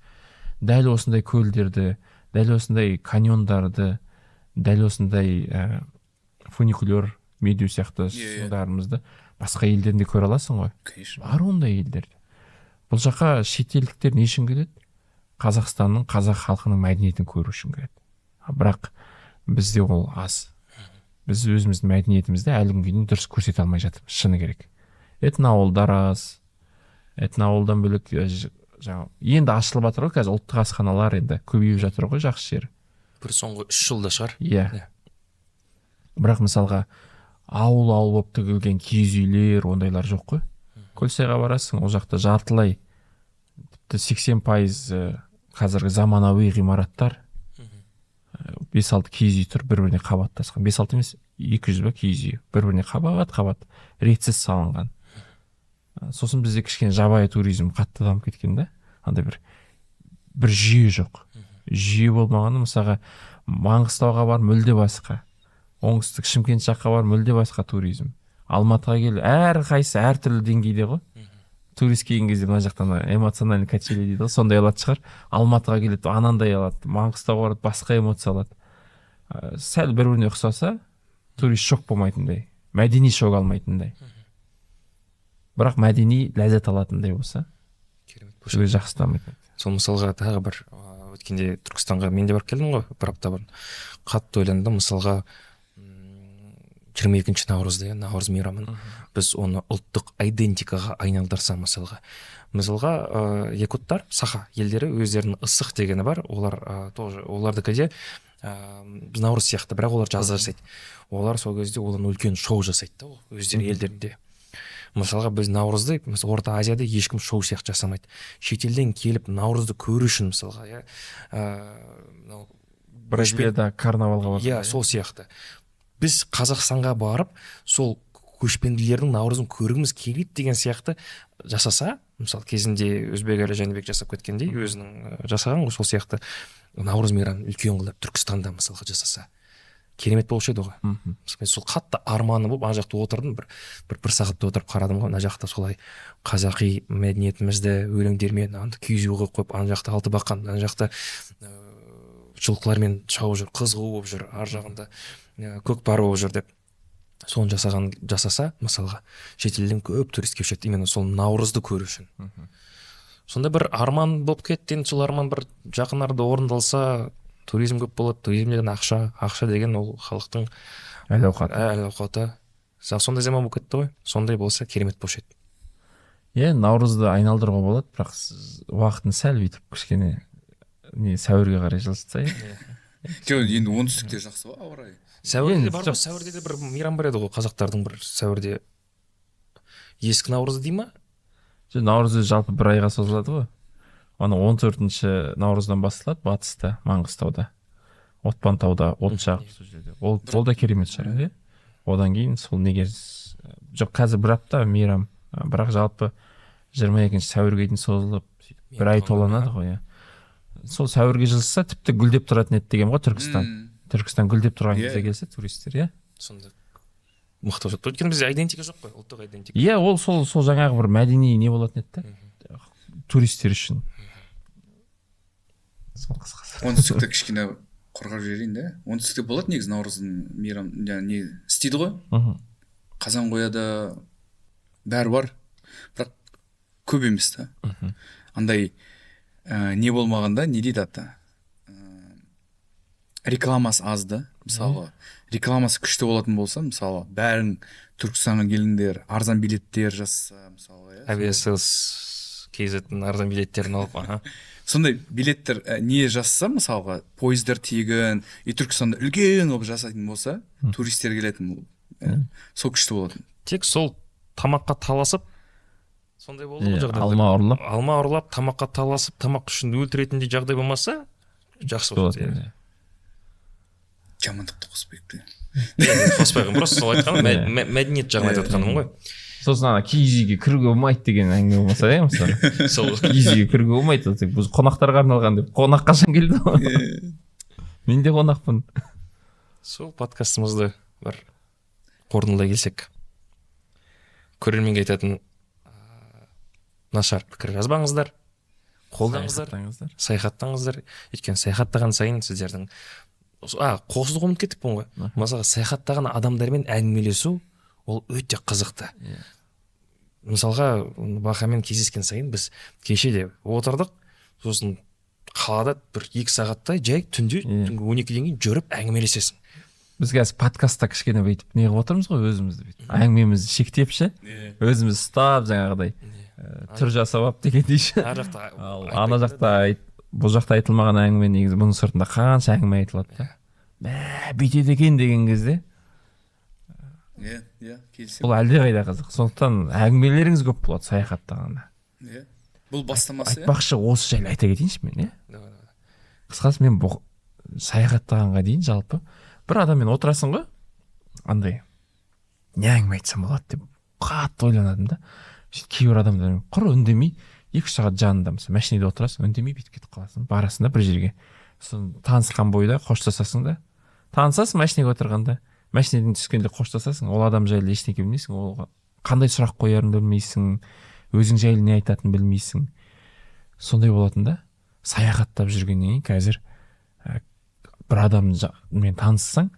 дәл осындай көлдерді, дәл осындай каньондарды, дәл осындай фуникулер, медеу сияқты сударымызды басқа елдерінде көре аласың ғой. Бар ондай елдерде. Бұл жаққа шетелдіктер не үшін келеді? Қазақстанның, қазақ халқының мәдениетін көру үшін келеді. Бірақ бізде ол аз. Біз өзіміздің мәдениетімізді әлі күнге дейін дұрыс көрсете алмай жатырмыз, шыны керек. Этноауылдар аз. Этноауылдан бөлек енді ашылып жатыр ғой, қазір ұлттық асханалар енді көбейіп жатыр ғой, жақсы жері. Бір соңғы 3 жылда шығар. Иә. Бірақ мысалға ауыл болып тігілген киіз үйлер, ондайлар жоқ қой. Көлсайға барасың, ол жақта жартылай, тіпті 80% қазіргі заманауи ғимараттар, 5-6 киіз үй тұр, бір-біріне қабаттасқан. 5-6 емес, 200 ба киіз үй, бір-біріне қабат ретсіз салынған. Сосын бізде кішкене жабайы туризм қатты дамып кеткен да. Андай бір жүйе жоқ. Жүйе болмағаны, мысалға Маңғыстауға бар, мүлде басқа. Оңтүстік Шымкент жаққа бар, мүлде басқа туризм. Алматыға кел, әрқайсысы әртүрлі деңгейде ғой. Турист келген кезде мына жақтан эмоциональный качели дейді ғой, сондай алады шығар. Алматыға келеді, анандай алады. Маңғыстауға барады, басқа эмоция алады. Сәл бір-біріне ұқсаса, турист шок болмайтындай, мәдени шок алмайтындай. Бірақ мәдени ләззат алатындай болса, керемет жақсы дамиды. Сол мысалға тағы бір өткенде Түркістанға мен де барып келдім ғой, бір апта бұрын. Қатты ойландым, мысалға 22 наурызда, Наурыз мейрамын біз оны ұлттық идентикаға айналдырса, мысалға якуттар, саха елдері өздерінің ысық дегені бар, олардыкіде біз наурыз сияқты, бірақ олар жазда жасайды. Олар сол кезде одан үлкен шоу жасайды да, өздері елдерінде. Мысалға біз наурызды, мысалы Орта Азияда ешкім шоу сияқты жасамайды. Шетелден келіп наурызды көру үшін, мысалға, Бразилияда карнавалға барып. Сол сияқты. Біз Қазақстанға барып, сол көшпенділердің наурызын көргіміз келеді деген сияқты жасаса, мысалы кезінде Өзбекәлі Жәнібек жасап кеткендей, өзінің жасаған ғой, сол сияқты наурыз мейрамын үлкен қылып Түркістанда мысалға жасаса керемет болушы еді ғой. Мен сол қатты арманы болып ана жақта отырдым, бір сағатта отырып қарадым ғой, ана жақта солай қазақи мәдениетімізді өлеңдермен киіз үй қойып, ана жақта алты бақан, ана жақта жылқылармен шауып жүр, қызғу болып жүр, ар жағында көкпар болып жүр деп. Соны жасаса, мысалға, шетелден көп турист келіп жүреді, именно сол наурызды көру үшін. Сонда бір арман болып кетті, енді сол арман бір жақын арада орындалса, туризм көп болады, туризм деген ақша деген ол халықтың әл-ауқаты. Сондай заман болып кетті ғой, сондай болса керемет болушы еді. Наурызды айналдыруға болады, бірақ уақытын сәл бүйтіп кішкене сәуірге қарай жылжытса. Жоқ, енді оңтүстікте жақсы ғой ауа райы. Сәуірде бар ғой, сәуірде де бір мейрам бар еді ғой, қазақтардың бір сәуірде ескі наурызы дей ма? Наурыз жалпы бір айға созылады ғой. Аны 14-ші наурыздан басталады батыста, Маңғыстауда, Отпантауда, от жағып сол жерде. Ол да керемет шара, Одан кейін сол неге жоқ, қазір бір апта мейрам, бірақ жалпы 22-ші сәуірге дейін созылып, бір ай толанады ғой. Сол сәуірге жылжыса тіпті гүлдеп тұратын еді деген ғой Түркістан. Түркістан гүлдеп тұрған кезде келсе туристер, сонда мықты болады. Өйткені бізде идентика жоқ қой, ұлттық идентика. Ол сол жаңағы бір мәдени не болатын еді да, туристер үшін. Оңтүстікте кішкене қорғап жіберейін да. Оңтүстікте болады негізі наурыздың мейрам, не істейді ғой. Қазанқояда бәрі бар, бірақ көп емес та. Андай не болмағанда, не дейді ата? Рекламасы азды. Мысалы, рекламасы күшті болатын болса, мысалы, бәрін Түркістанға келіңдер, арзан билеттер жасса, мысалы. Авиасейлс KZ-дің арзан билеттерін алып, сондай билеттер не жасса, мысалға, пойыздар тегін, Түркістанда үлкен болып жасайтын болса, туристер келетін бұл. Сол күшті болатын. Тек сол тамаққа таласып, сондай болды ғой жағдай. Алма ұрлап, тамаққа таласып, тамақ үшін өлтіретіндей жағдай болмаса, жақсы болады. Жамандықты қоспайық. Қоспайық, просто сол айтқаным, мәдениет жағын айтып жатқаным ғой. Сосын ана киіз үйге кіруге болмайды деген әңгіме болмаса, мысалы. Сол киіз үйге кіруге болмайды, біз қонақтарға арналған деп. Қонақ қашан келді ғой? Мен де қонақпын. Сол подкастымызды бір қорытындылай келсек, көрерменге айтатын нашар пікір жазбаңыздар, қолдаңыздар, саяхаттаңыздар. Өйткені саяхаттаған сайын сіздердің қосылып ұмытып кеттікпін ғой. Мысалға саяхаттаған адамдармен әңгімелесу ол өте қызықты. Мысалға Бақамен кездескен сайын біз кеше де отырдық, сосын қалада бір 2 сағаттай жай түнде 12-ден кейін жүріп әңгімелесесің. Біз қазір подкастта кішкене бүйтіп не қылып отырмыз ғой, өзімізді бүйтіп әңгімемізді шектепші, өзіміз ұстап жаңағыдай түр жасап алып дегендей ше. Ана жақта бұл жақта айтылмаған әңгіме негізі бұның сыртында қанша әңгіме айтылады да. Бүйтеді екен деген кезде бұл әлдеқайда қызық. Сондықтан әңгімелеріңіз көп болады саяхаттағанда. Бұл бастамасы. Айтпақшы осы жайлы айта кетейінші мен, қысқасы мен бұл саяхаттағанға дейін жалпы бір адаммен отырасың ғой, андай не әңгіме айтсам болады деп қатты ойланадым да. Кейбір адамдар құр үндемей 2 сағат жанында, мысалы машинеде отырасың, үндемей бүйтіп кетіп қаласың, барасың да бір жерге. Сосын танысқан бойда қоштасасың да, танысасың машинеге отырғанда, машинеден түскенде қоштасасың, ол адам жайлы ештеңе білмейсің, ол қандай сұрақ қоярын білмейсің, өзің жайлы не айтатын білмейсің. Сондай болатын да. Саяхаттап жүргеннен кейін қазір бір адаммен таныссаң,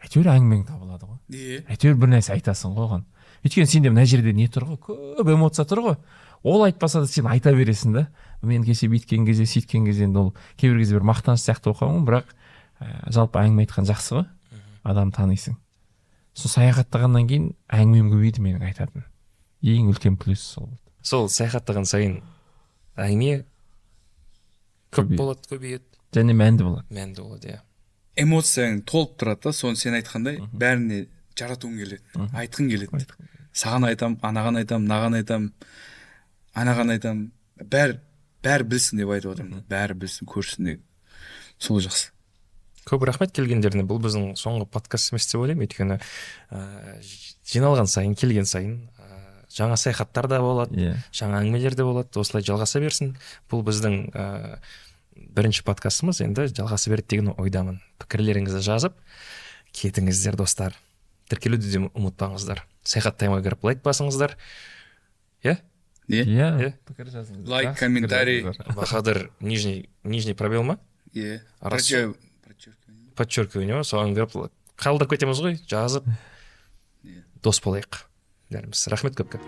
әйтеуір әңгімең табылады ғой. Әйтеуір бір нәрсе айтасың ғой оған. Өйткені сенде мына жерде не тұр ғой, көп эмоция тұр ғой. Ол айтпаса да сен айта бересің да. Мен кеше бүйткен кезде, сөйткен кезде, енді ол кейбір кезде бір мақтаныш сияқты оқамын, бірақ жалпы әңгіме айтқан жақсы ғой. Адам танисың. Сол саяхаттағаннан кейін әңгімем көбейді менің айтатын. Ең үлкен плюс сол болды. Сол саяхаттаған сайын әңгіме көп болады, көбейеді. Және мәнді болады. Мәнді болады, эмоцияң толып тұрады да, соны сен айтқандай бәріне жаратуың келеді, айтқың келеді. Саған айтам, анаған айтам, мынаған айтам, анаған айтам, бәрі білсін деп айтып отырмын. Бәрі білсін, көрсін деп. Сол жақсы. көп рахмет келгендеріне. Бұл біздің соңғы подкаст емес деп ойлаймын, өйткені жиналған сайын, келген сайын жаңа саяхаттар да болады, жаңа әңгімелер де болады, осылай жалғаса берсін. Бұл біздің бірінші подкастымыз, енді жалғаса береді деген ойдамын. Пікірлеріңізді жазып кетіңіздер, достар. Тіркелуді де ұмытпаңыздар. Саяхат таймға кіріп лайк басыңыздар. Пікір жазыңыздар. Лайк, комментарий. Бахадыр нижний пробел ма? Подчеркивание, соған кіріп қалдырып кетеміз ғой, жазып дос болайық. Рахмет көп.